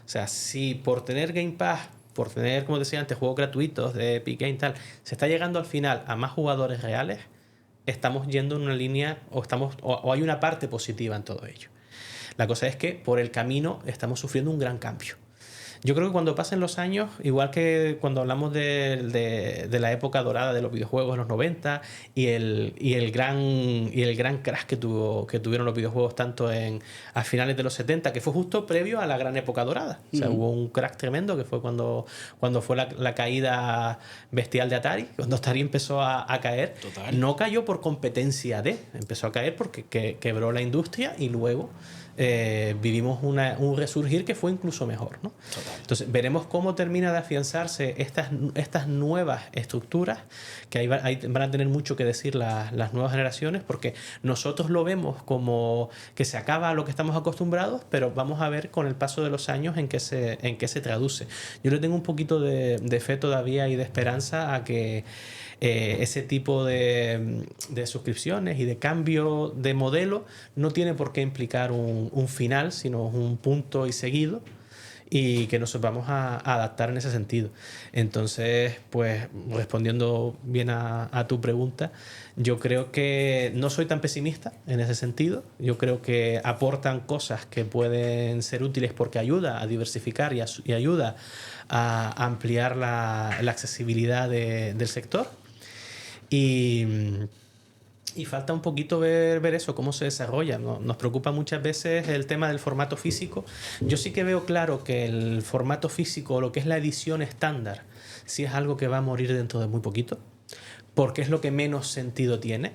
O sea, si por tener Game Pass, por tener, como decía antes, juegos gratuitos de Epic Games y tal, se está llegando al final a más jugadores reales, estamos yendo en una línea o hay una parte positiva en todo ello. La cosa es que por el camino estamos sufriendo un gran cambio. Yo creo que cuando pasen los años, igual que cuando hablamos de la época dorada de los videojuegos en los 90 y el gran crash que tuvieron los videojuegos tanto a finales de los 70, que fue justo previo a la gran época dorada. O sea, hubo un crash tremendo que fue cuando fue la caída bestial de Atari, cuando Atari empezó a caer. Total. No cayó por competencia empezó a caer porque quebró la industria y luego vivimos un resurgir que fue incluso mejor, ¿no? Total. Entonces veremos cómo termina de afianzarse estas nuevas estructuras, que ahí van a tener mucho que decir las nuevas generaciones, porque nosotros lo vemos como que se acaba a lo que estamos acostumbrados, pero vamos a ver con el paso de los años en qué se traduce. Yo le tengo un poquito de fe todavía y de esperanza a que ese tipo de suscripciones y de cambio de modelo no tiene por qué implicar un final, sino un punto y seguido, y que nos vamos a adaptar en ese sentido. Entonces, pues respondiendo bien a tu pregunta, yo creo que no soy tan pesimista en ese sentido. Yo creo que aportan cosas que pueden ser útiles porque ayuda a diversificar y ayuda a ampliar la accesibilidad del sector. Y falta un poquito ver eso, cómo se desarrolla, ¿no? Nos preocupa muchas veces el tema del formato físico. Yo sí que veo claro que el formato físico, lo que es la edición estándar, sí es algo que va a morir dentro de muy poquito, porque es lo que menos sentido tiene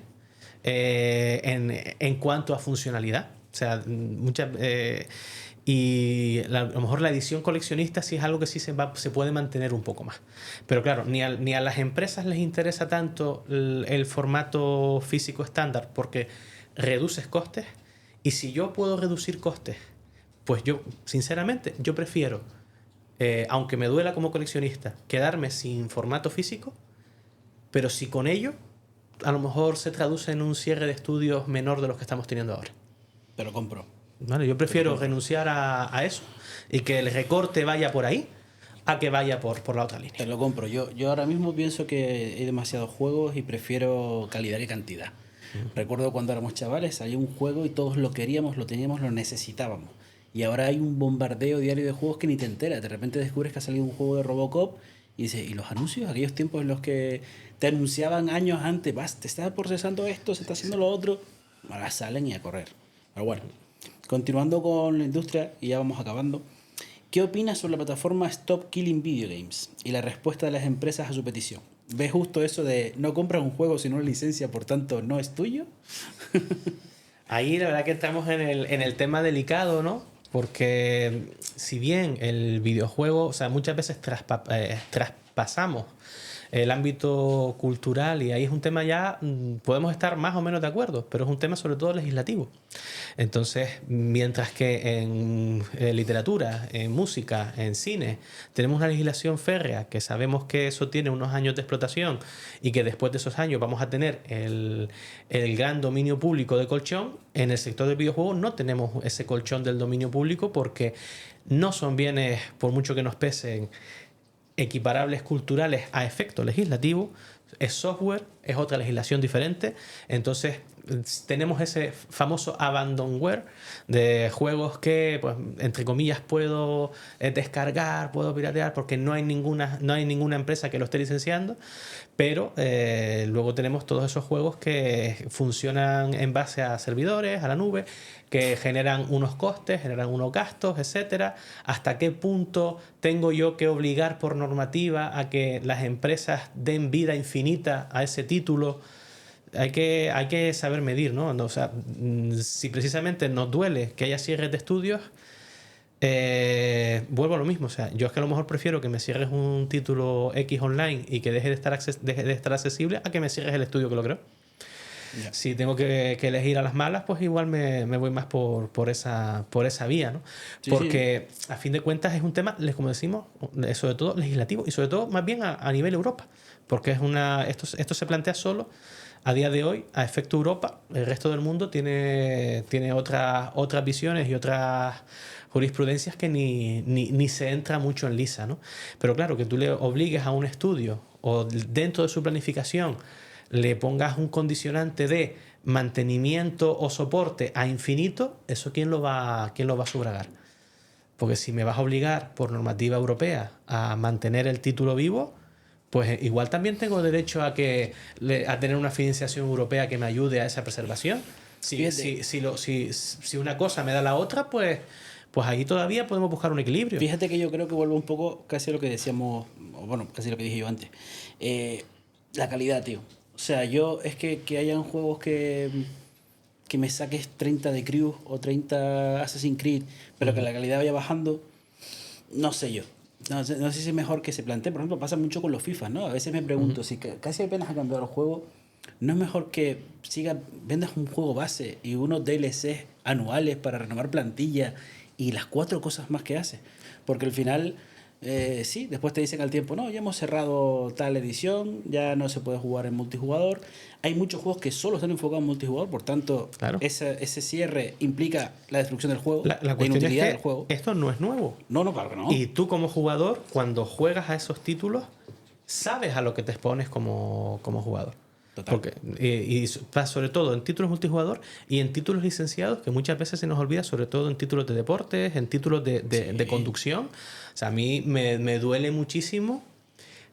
en cuanto a funcionalidad. O sea, a lo mejor la edición coleccionista sí es algo que sí se puede mantener un poco más. Pero claro, ni a las empresas les interesa tanto el formato físico estándar porque reduces costes. Y si yo puedo reducir costes, pues yo, sinceramente, yo prefiero, aunque me duela como coleccionista, quedarme sin formato físico, pero si con ello a lo mejor se traduce en un cierre de estudios menor de los que estamos teniendo ahora. Te lo compro. Vale, yo prefiero renunciar a eso y que el recorte vaya por ahí a que vaya por la otra línea. Te lo compro. Yo ahora mismo pienso que hay demasiados juegos y prefiero calidad que cantidad. Recuerdo cuando éramos chavales, había un juego y todos lo queríamos, lo teníamos, lo necesitábamos. Y ahora hay un bombardeo diario de juegos que ni te enteras. De repente descubres que ha salido un juego de Robocop y dices, ¿y los anuncios? Aquellos tiempos en los que te anunciaban años antes, vas, te está procesando esto, se está haciendo lo otro. Ahora salen y a correr. Pero bueno, continuando con la industria, y ya vamos acabando. ¿Qué opinas sobre la plataforma Stop Killing Video Games y la respuesta de las empresas a su petición? ¿Ves justo eso de no compras un juego sino una licencia, por tanto no es tuyo? Ahí la verdad que estamos en el tema delicado, ¿no? Porque si bien el videojuego, o sea, muchas veces traspasamos el ámbito cultural y ahí es un tema ya, podemos estar más o menos de acuerdo, pero es un tema sobre todo legislativo. Entonces, mientras que en literatura, en música, en cine, tenemos una legislación férrea que sabemos que eso tiene unos años de explotación y que después de esos años vamos a tener el gran dominio público de colchón, en el sector del videojuego no tenemos ese colchón del dominio público porque no son bienes, por mucho que nos pesen, equiparables culturales a efecto legislativo. Es software, es otra legislación diferente. Entonces tenemos ese famoso abandonware de juegos que, pues, entre comillas, puedo descargar, puedo piratear porque no hay ninguna empresa que lo esté licenciando, pero luego tenemos todos esos juegos que funcionan en base a servidores, a la nube, que generan unos costes, generan unos gastos, etcétera. ¿Hasta qué punto tengo yo que obligar por normativa a que las empresas den vida infinita a ese título? Hay que saber medir, ¿no? O sea, si precisamente nos duele que haya cierres de estudios, vuelvo a lo mismo. O sea, yo es que a lo mejor prefiero que me cierres un título X online y que deje de estar accesible a que me cierres el estudio que lo creo. Yeah. Si tengo que elegir a las malas, pues igual me voy más por esa vía, ¿no? Sí, porque sí, a fin de cuentas es un tema, como decimos, sobre todo legislativo y sobre todo más bien a nivel Europa, porque esto se plantea solo a día de hoy a efecto Europa. El resto del mundo tiene otras visiones y otras jurisprudencias que ni se entra mucho en lisa, ¿no? Pero claro, que tú le obligues a un estudio o dentro de su planificación le pongas un condicionante de mantenimiento o soporte a infinito, ¿eso quién lo va a sufragar? Porque si me vas a obligar por normativa europea a mantener el título vivo, pues igual también tengo derecho a tener una financiación europea que me ayude a esa preservación. Si una cosa me da la otra, pues ahí todavía podemos buscar un equilibrio. Fíjate que yo creo que vuelvo un poco casi a lo que decíamos, bueno, casi lo que dije yo antes. La calidad, tío. O sea, es que hayan juegos que me saques 30 de Crew o 30 Assassin's Creed, pero que la calidad vaya bajando, no sé yo. No sé si es mejor que se plantee. Por ejemplo, pasa mucho con los FIFA, ¿no? A veces me pregunto, si casi apenas ha cambiado el juego, ¿no es mejor que vendas un juego base y unos DLCs anuales para renovar plantilla y las 4 cosas más que hace? Porque al final sí, después te dicen al tiempo, no, ya hemos cerrado tal edición, ya no se puede jugar en multijugador. Hay muchos juegos que solo están enfocados en multijugador, por tanto, Claro. ese cierre implica la destrucción del juego, La la cuestión es inutilidad que del juego. esto no es nuevo. No, claro que no. Y tú como jugador, cuando juegas a esos títulos, sabes a lo que te expones como jugador. Total. Porque, y sobre todo en títulos multijugador y en títulos licenciados, que muchas veces se nos olvida, sobre todo en títulos de deportes, en títulos de conducción. O sea, a mí me duele muchísimo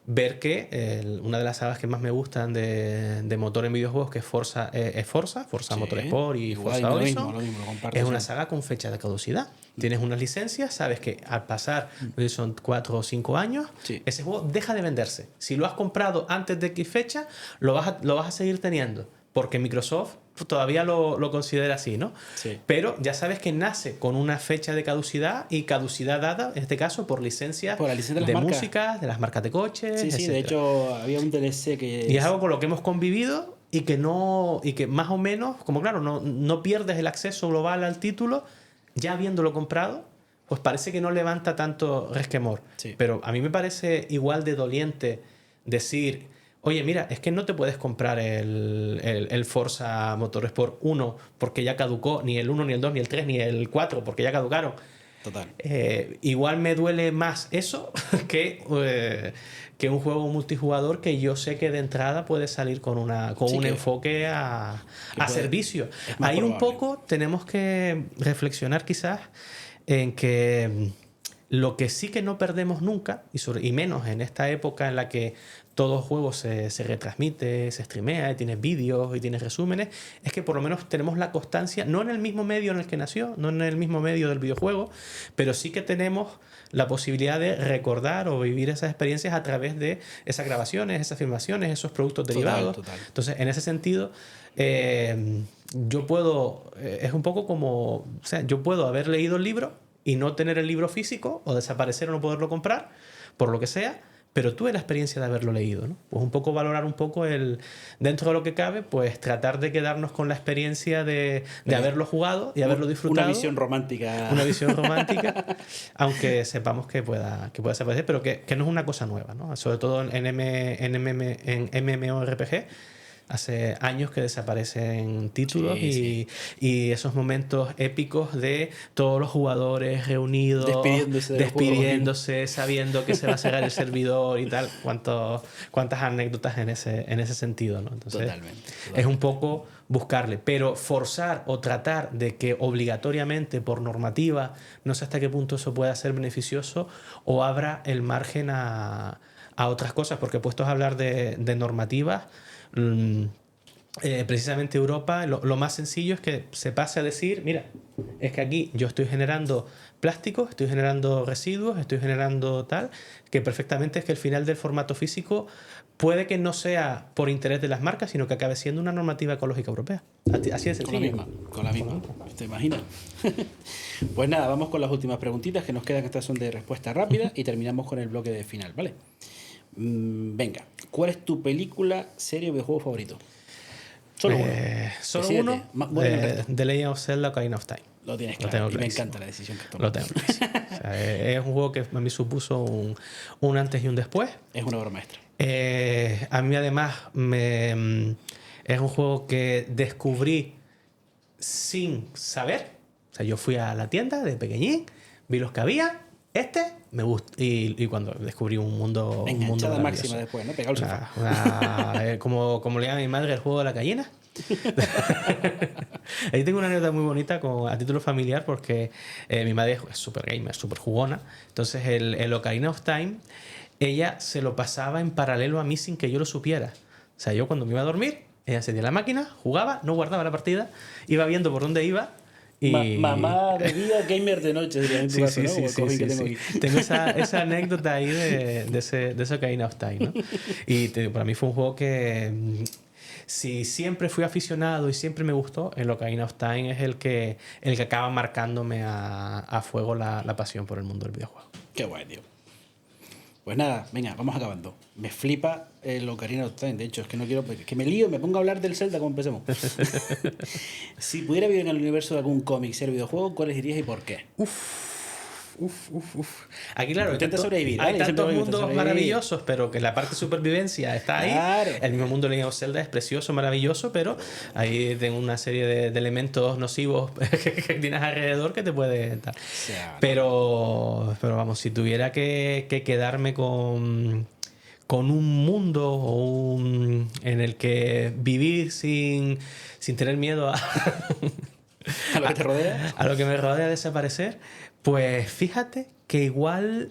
ver que una de las sagas que más me gustan de motor en videojuegos, que es Forza Sí, Motorsport y igual, Forza lo Horizon, mismo, lo mismo, lo comparto es una siempre. saga con fecha de caducidad. Tienes unas licencias, sabes que al pasar, no sé si son 4 o 5 años, Sí. ese juego deja de venderse. Si lo has comprado antes de X fecha, lo vas a seguir teniendo, porque Microsoft todavía lo considera así, ¿no? Sí. Pero ya sabes que nace con una fecha de caducidad y caducidad dada, en este caso, por licencias Por la licencia de las de marcas. música, de las marcas de coches, Sí, sí, de etcétera. hecho había un DLC que... Y es algo con lo que hemos convivido y que más o menos, como claro, no pierdes el acceso global al título, ya habiéndolo comprado, pues parece que no levanta tanto resquemor. Sí. Pero a mí me parece igual de doliente decir, oye, mira, es que no te puedes comprar el Forza Motorsport 1 porque ya caducó, ni el 1, ni el 2, ni el 3, ni el 4, porque ya caducaron. Total. Igual me duele más eso que un juego multijugador que yo sé que de entrada puede salir con Sí, un que- enfoque a puede- servicio. es más Ahí un probable. poco tenemos que reflexionar quizás en que lo que sí que no perdemos nunca, y menos en esta época en la que todo juego se retransmite, se streamea, y tienes vídeos y tienes resúmenes, es que por lo menos tenemos la constancia, no en el mismo medio en el que nació, no en el mismo medio del videojuego, pero sí que tenemos la posibilidad de recordar o vivir esas experiencias a través de esas grabaciones, esas filmaciones, esos productos derivados. Total. Entonces, en ese sentido, yo puedo, es un poco como, o sea, yo puedo haber leído el libro y no tener el libro físico o desaparecer o no poderlo comprar, por lo que sea, pero tuve la experiencia de haberlo leído, ¿no? Pues un poco valorar un poco dentro de lo que cabe, pues tratar de quedarnos con la experiencia de haberlo jugado y haberlo disfrutado. Una visión romántica. Una visión romántica, aunque sepamos que pueda desaparecer, pero que no es una cosa nueva, ¿no? Sobre todo en MMORPG. Hace años que desaparecen títulos Sí. y esos momentos épicos de todos los jugadores reunidos, Despidiéndose sabiendo que se va a cerrar el servidor y tal. Cuántas anécdotas en ese sentido, ¿no? Entonces, Totalmente. es un poco buscarle, pero forzar o tratar de que obligatoriamente por normativa, no sé hasta qué punto eso pueda ser beneficioso o abra el margen a otras cosas, porque puestos a hablar de normativas, precisamente Europa, lo más sencillo es que se pase a decir, mira, es que aquí yo estoy generando plásticos, estoy generando residuos, estoy generando tal, que perfectamente es que el final del formato físico puede que no sea por interés de las marcas, sino que acabe siendo una normativa ecológica europea. Así de sencillo. Con la misma. ¿Te imaginas? Pues nada, vamos con las últimas preguntitas que nos quedan, que estas son de respuesta rápida, y terminamos con el bloque de final, ¿vale? Venga, ¿cuál es tu película, serie o videojuego favorito? Solo uno. Solo Decídete. uno. Bueno, el resto. The Legend of Zelda Ocarina of Time. Lo tienes Lo claro. tengo Y me clarísimo. encanta la decisión que has Lo tomado. tengo clarísimo. O sea, es un juego que a mí supuso un antes y un después. Es una obra maestra. A mí además es un juego que descubrí sin saber. O sea, yo fui a la tienda de pequeñín, vi los que había, me gusta. Y cuando descubrí un mundo Enganchada maravilloso. máxima después, ¿no? Pegado al sofá. Como le llama mi madre, el juego de la gallina. Ahí tengo una anécdota muy bonita a título familiar porque mi madre es súper gamer, súper jugona. Entonces el Ocarina of Time, ella se lo pasaba en paralelo a mí sin que yo lo supiera. O sea, yo cuando me iba a dormir, ella encendía la máquina, jugaba, no guardaba la partida, iba viendo por dónde iba. Y... Mamá de día, gamer de noche, diría en tu caso, ¿no? Como el cómic que tengo aquí. Tengo esa anécdota ahí de ese Ocarina of Time, ¿no? Y para mí fue un juego que... Si siempre fui aficionado y siempre me gustó, el Ocarina of Time es el que acaba marcándome a fuego la pasión por el mundo del videojuego. Qué guay, tío. Pues nada, venga, vamos acabando. Me flipa el Ocarina of Time. De hecho, es que no quiero... que me lío, me pongo a hablar del Zelda como empecemos. Si pudiera vivir en el universo de algún cómic, ser videojuego, ¿cuáles dirías y por qué? Aquí, claro, Intenta sobrevivir, hay ¿vale? tantos Intenta mundos sobrevivir. maravillosos, pero que la parte de supervivencia está ahí. Claro. El mismo mundo de Legend of Zelda es precioso, maravilloso, pero ahí tengo una serie de elementos nocivos que tienes alrededor que te pueden dar. sea, Pero vamos, si tuviera que quedarme con un mundo en el que vivir sin tener miedo a lo que te rodea. a lo que me rodea desaparecer, pues fíjate que igual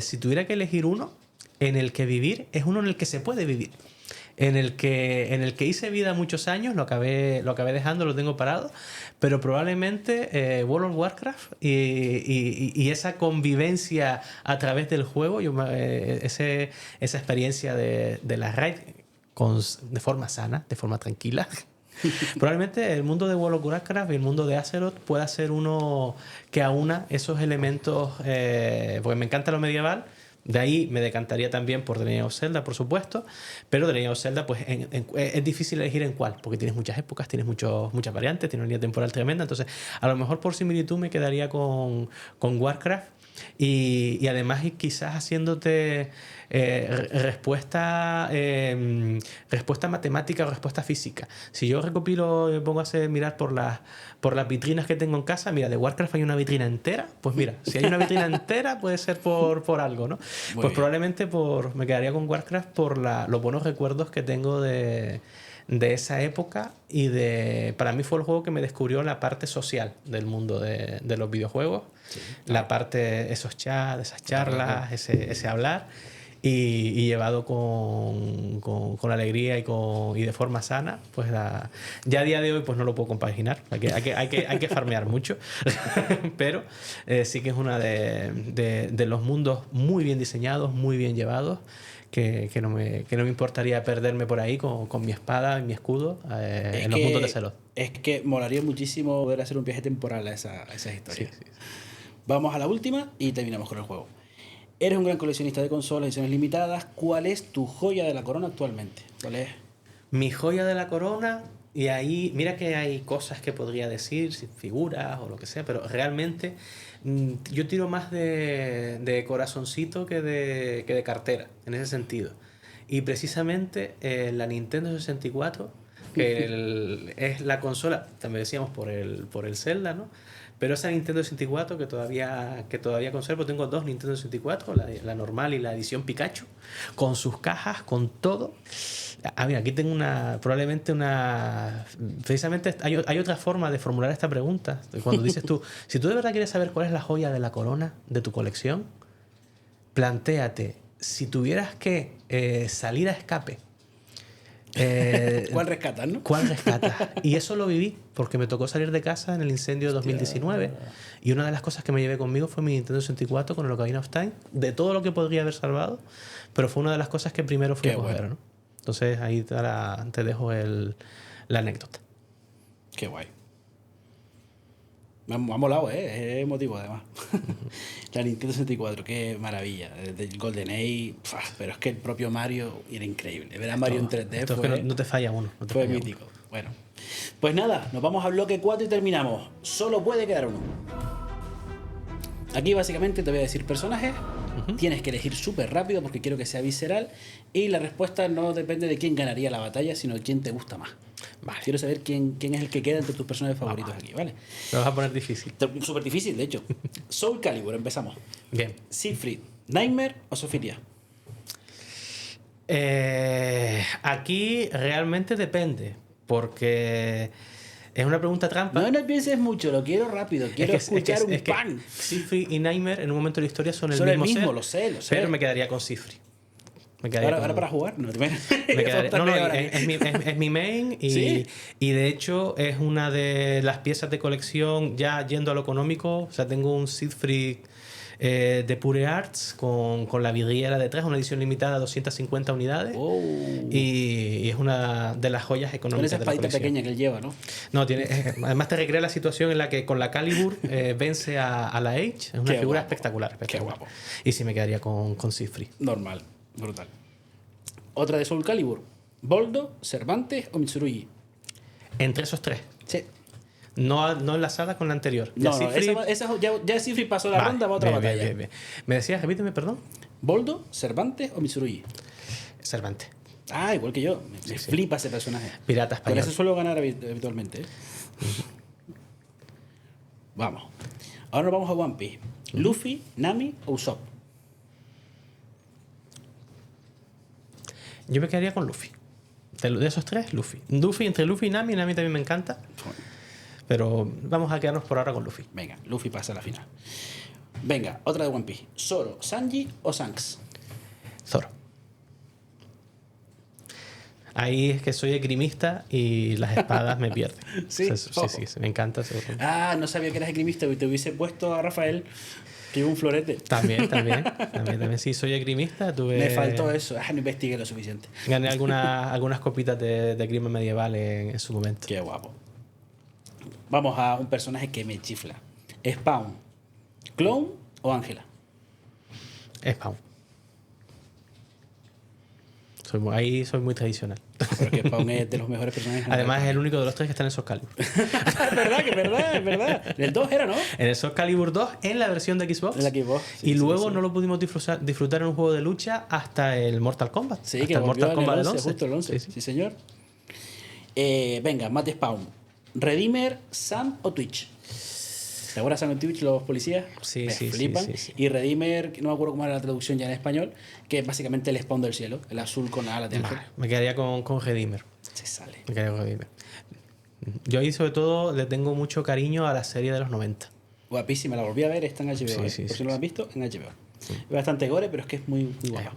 si tuviera que elegir uno en el que vivir, es uno en el que se puede vivir. En el que hice vida muchos años, lo acabé dejando, lo tengo parado, pero probablemente World of Warcraft y esa convivencia a través del juego, esa experiencia de la raid de forma sana, de forma tranquila. Probablemente el mundo de World of Warcraft y el mundo de Azeroth pueda ser uno que aúna esos elementos, porque me encanta lo medieval. De ahí me decantaría también por The Legend of Zelda, por supuesto, pero The Legend of Zelda pues es difícil elegir en cuál, porque tienes muchas épocas, tienes muchas variantes, tienes una línea temporal tremenda, entonces a lo mejor por similitud me quedaría con Warcraft y además quizás haciéndote respuesta matemática o respuesta física. Si yo recopilo, me pongo a mirar por las vitrinas que tengo en casa, mira, de Warcraft hay una vitrina entera, pues mira, si hay una vitrina entera puede ser por algo, ¿no? Muy Pues bien. probablemente me quedaría con Warcraft por los buenos recuerdos que tengo de esa época para mí fue el juego que me descubrió la parte social del mundo de los videojuegos, Sí, la parte, esos chats, esas charlas, ese hablar y llevado con alegría y de forma sana, pues ya a día de hoy pues no lo puedo compaginar, hay que farmear mucho, pero sí que es una de los mundos muy bien diseñados, muy bien llevados, que no me importaría perderme por ahí con mi espada y mi escudo en los mundos de Azeroth. Es que molaría muchísimo poder hacer un viaje temporal a esas historias. Sí. Vamos a la última y terminamos con el juego. Eres un gran coleccionista de consolas, ediciones limitadas. ¿Cuál es tu joya de la corona actualmente? ¿Cuál es? Mi joya de la corona, y ahí, mira que hay cosas que podría decir, figuras o lo que sea, pero realmente yo tiro más de corazoncito que de cartera, en ese sentido. Y precisamente la Nintendo 64, que es la consola, también decíamos por el Zelda, ¿no? Pero esa Nintendo 64 que todavía conservo, tengo dos Nintendo 64, la normal y la edición Pikachu, con sus cajas, con todo. Mira, aquí tengo probablemente precisamente hay otra forma de formular esta pregunta. Cuando dices tú, si tú de verdad quieres saber cuál es la joya de la corona de tu colección, plantéate, si tuvieras que salir a escape, ¿Cuál rescatas, no? ¿cuál rescatas? Y eso lo viví porque me tocó salir de casa en el incendio de 2019 y una de las cosas que me llevé conmigo fue mi Nintendo 64 con el Ocarina of Time, de todo lo que podría haber salvado, pero fue una de las cosas que primero fui a coger, bueno. ¿no? Entonces ahí te dejo la anécdota. Qué guay. Me ha molado, es emotivo además. La Nintendo 64, qué maravilla. Del GoldenEye, pero es que el propio Mario era increíble. Ver a Mario en 3D Esto es que no te falla uno. No te fue falla uno. mítico. Bueno, pues nada, nos vamos al bloque 4 y terminamos. Solo puede quedar uno. Aquí básicamente te voy a decir personajes. Tienes que elegir súper rápido porque quiero que sea visceral. Y la respuesta no depende de quién ganaría la batalla, sino de quién te gusta más. Vale. Quiero saber quién es el que queda entre tus personajes favoritos aquí, ¿vale? Lo vas a poner difícil. Súper difícil, de hecho. Soul Calibur, empezamos. Bien. Siegfried, Nightmare o Sophilia. Aquí realmente depende, porque es una pregunta trampa. No pienses mucho, lo quiero rápido. Quiero escuchar un pan. Siegfried y Nightmare en un momento de la historia son Son el mismo mismo, ser, lo sé. pero me quedaría con Siegfried. Ahora para jugar, no te No, es mi main ¿Sí? y de hecho es una de las piezas de colección ya yendo a lo económico. O sea, tengo un Siegfried de Pure Arts con la vidriera detrás, una edición limitada a 250 unidades. Oh. Y es una de las joyas Con económicas esa de la espadita colección. pequeña que él lleva, ¿no? No, además te recrea la situación en la que con la Calibur vence a la Age. Es una Qué figura guapo. espectacular. Qué guapo. Y sí me quedaría con Siegfried. Normal, brutal. Otra de Soul Calibur. Boldo, Cervantes o Mitsurugi. Entre esos tres. Sí. no enlazada con la anterior. No, no, Siegfried- ya Siegfried pasó la Vale, ronda, va a otra bien, bien, batalla. bien, bien. Me decías, repíteme, perdón. ¿Boldo, Cervantes o Mitsurugi? Cervantes. Ah, igual que yo. Me Sí. flipa ese personaje. Pirata Con español. eso suelo ganar habitualmente. ¿eh? Vamos. Ahora nos vamos a One Piece. Luffy, Nami o Usopp. Yo me quedaría con Luffy. De esos tres, Luffy. Luffy, entre Luffy y Nami también me encanta. Pero vamos a quedarnos por ahora con Luffy. Venga, Luffy pasa a la final. Venga, otra de One Piece. Zoro, Sanji o Shanks. Zoro. Ahí es que soy esgrimista y las espadas me pierden. Sí. Sí, me encanta Zoro. Ah, no sabía que eras esgrimista y te hubiese puesto a Rafael, que lleva un florete. También. Sí, soy esgrimista. Me faltó eso. Ah, no investigué lo suficiente. Gané algunas copitas de esgrima medieval en su momento. Qué guapo. Vamos a un personaje que me chifla. Spawn, Clone o Ángela. Spawn. Ahí soy muy tradicional. Porque Spawn es de los mejores personajes. Además, es el único de los tres que está en el Soul Calibur. es verdad. El 2 era, ¿no? En el Soul Calibur 2, en la versión de Xbox. En la Xbox, sí, y sí, luego sí. no lo pudimos disfrutar en un juego de lucha hasta el Mortal Kombat. Sí, hasta que el volvió Mortal en Kombat el del 11, 11. justo el 11. Sí. Sí, señor. Venga, Matt Spawn. Redeemer, Sam o Twitch. ¿Te acuerdas Sam o Twitch, los policías? Sí, Me sí, flipan. sí. Y Redeemer, que no me acuerdo cómo era la traducción ya en español, que es básicamente el Spawn del cielo, el azul con alas de ángel. Vale, me quedaría con Redeemer. Se sale. Me quedaría con Redeemer. Yo ahí sobre todo le tengo mucho cariño a la serie de los 90. Guapísima, la volví a ver, está en HBO. Sí, Por sí, si no la has visto, en HBO. Es bastante gore, pero es que es muy guapa.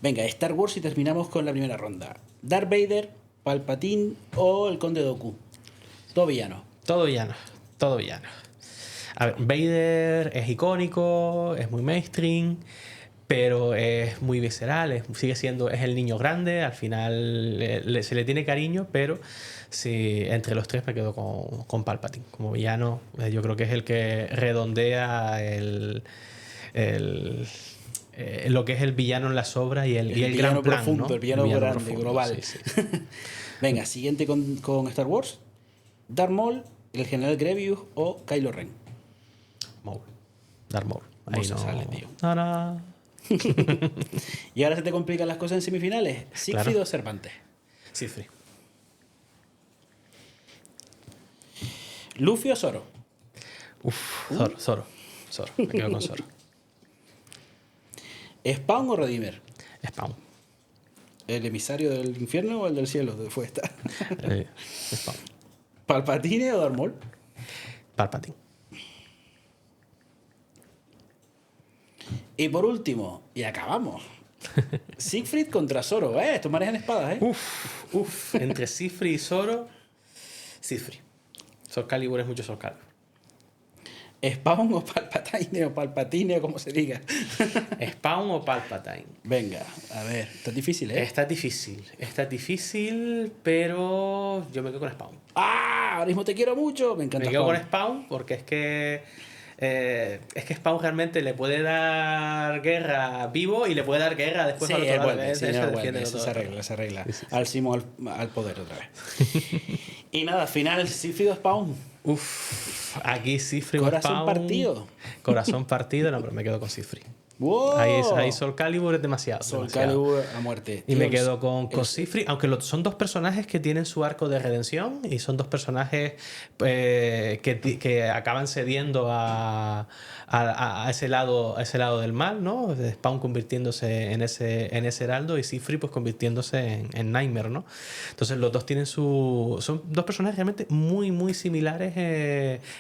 Venga, Star Wars y terminamos con la primera ronda. Darth Vader, Palpatine o el Conde Dooku. Todo villano. Todo villano. A ver, Vader es icónico, es muy mainstream, pero es muy visceral, es el niño grande, al final se le tiene cariño, pero sí, entre los tres me quedo con Palpatine. Como villano, yo creo que es el que redondea lo que es el villano en las obras y el gran plan, profundo, ¿no? el villano grande, profundo, global. sí. Venga, siguiente con Star Wars. Darth Maul, el General Grievous o Kylo Ren. Darth Maul. No Ahí se no sale, tío. No. Y ahora se te complican las cosas en semifinales. Siegfried Claro. o Cervantes. Siegfried. Luffy o Zoro. Zoro. Me quedo con Zoro. Spawn o Redeemer. Spawn. ¿El emisario del infierno o el del cielo? ¿Dónde fue esta? Spawn. ¿Palpatine o Darth Maul? Palpatine. Y por último, y acabamos. Siegfried contra Zoro. Estos manejan espadas, Entre Siegfried y Zoro. Siegfried. Soul Calibur es mucho Soul Calibur. Spawn o Palpatine o como se diga. Spawn o Palpatine. Venga, a ver, está difícil, Está difícil, pero yo me quedo con Spawn. Ahora mismo te quiero mucho. Me encanta Me quedo Spawn. con Spawn porque es que Spawn realmente le puede dar guerra vivo y le puede dar guerra después Sí, al otro lado. vuelve, sí, Eso no, defiende vuelve, el eso otro se lado. arregla. Sí. Al Simo al poder otra vez. Y nada, final, Siegfried o Spawn. Aquí Siegfried o Corazón Spawn. partido. Corazón partido, no, pero me quedo con Siegfried. ¡Wow! Ahí Soul Calibur es demasiado. Soul demasiado. Calibur a muerte. Y me Tío, quedo con Siegfried, aunque son dos personajes que tienen su arco de redención y son dos personajes que acaban cediendo a ese lado del mal, ¿no? Spawn convirtiéndose en ese heraldo y Siegfried pues convirtiéndose en Nightmare, ¿no? Entonces los dos tienen son dos personajes realmente muy, muy similares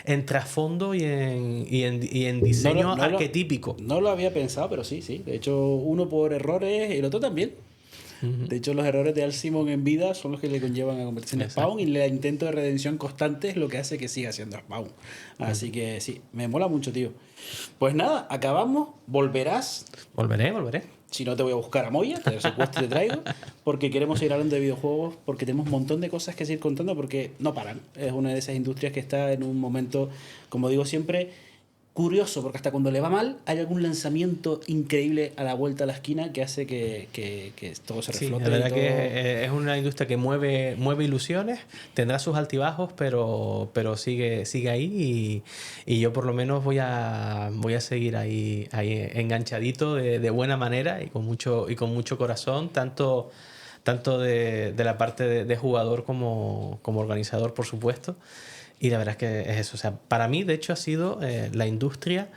en trasfondo y en diseño arquetípico. No lo había pensado, pero sí. De hecho, uno por errores y el otro también. De hecho, los errores de Al Simon en vida son los que le conllevan a convertirse en Spawn y el intento de redención constante es lo que hace que siga siendo Spawn. Así que sí, me mola mucho, tío. Pues nada, acabamos. Volverás. Volveré. Si no, te voy a buscar a Moya, te secuestro y te traigo, porque queremos seguir hablando de videojuegos, porque tenemos un montón de cosas que seguir contando, porque no paran. Es una de esas industrias que está en un momento, como digo siempre, curioso, porque hasta cuando le va mal, hay algún lanzamiento increíble a la vuelta de la esquina que hace que todo se reflote. Sí, la verdad todo... que es una industria que mueve ilusiones, tendrá sus altibajos, pero sigue ahí y yo por lo menos voy a seguir ahí enganchadito de buena manera y con mucho corazón, tanto de la parte de jugador como organizador, por supuesto. Y la verdad es que es eso. O sea, para mí, de hecho, ha sido la industria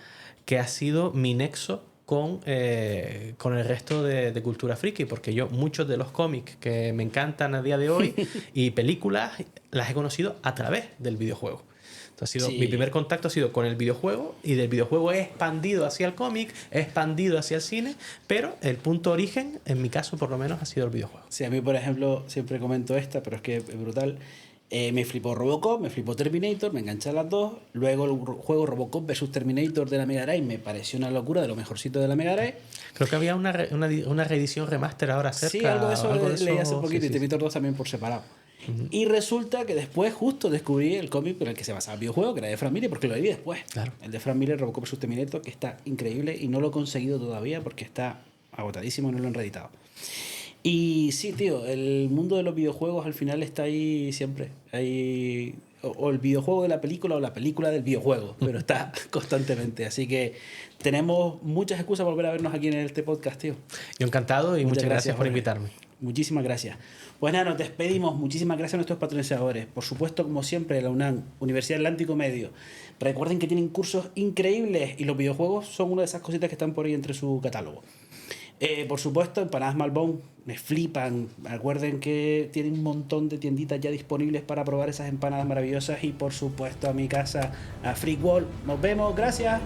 que ha sido mi nexo con el resto de cultura friki, porque yo muchos de los cómics que me encantan a día de hoy y películas las he conocido a través del videojuego. Entonces, mi primer contacto ha sido con el videojuego y del videojuego he expandido hacia el cómic, he expandido hacia el cine, pero el punto origen, en mi caso por lo menos, ha sido el videojuego. Sí, a mí, por ejemplo, siempre comento esta, pero es que es brutal. Me flipó Robocop, me flipó Terminator, me enganché a las dos. Luego el juego Robocop vs Terminator de la Mega Drive me pareció una locura, de lo mejorcito de la Mega Drive. Creo que había una reedición remaster ahora cerca. Sí, algo de eso leí hace poquito, y Terminator 2 también por separado. Y resulta que después justo descubrí el cómic en el que se basaba el videojuego, que era de Frank Miller, porque lo leí después. Claro. El de Frank Miller, Robocop vs Terminator, que está increíble y no lo he conseguido todavía porque está agotadísimo y no lo han reeditado. Y sí, tío, el mundo de los videojuegos al final está ahí siempre. Ahí, o el videojuego de la película o la película del videojuego, pero está constantemente. Así que tenemos muchas excusas para volver a vernos aquí en este podcast, tío. Yo encantado y muchas gracias por invitarme. Muchísimas gracias. Pues nada, nos despedimos. Muchísimas gracias a nuestros patrocinadores. Por supuesto, como siempre, la UNAM, Universidad Atlántico Medio. Recuerden que tienen cursos increíbles y los videojuegos son una de esas cositas que están por ahí entre su catálogo. Por supuesto, Empanadas Malbón, me flipan. Recuerden que tienen un montón de tienditas ya disponibles para probar esas empanadas maravillosas. Y por supuesto a mi casa, a Freak Wall. Nos vemos, gracias.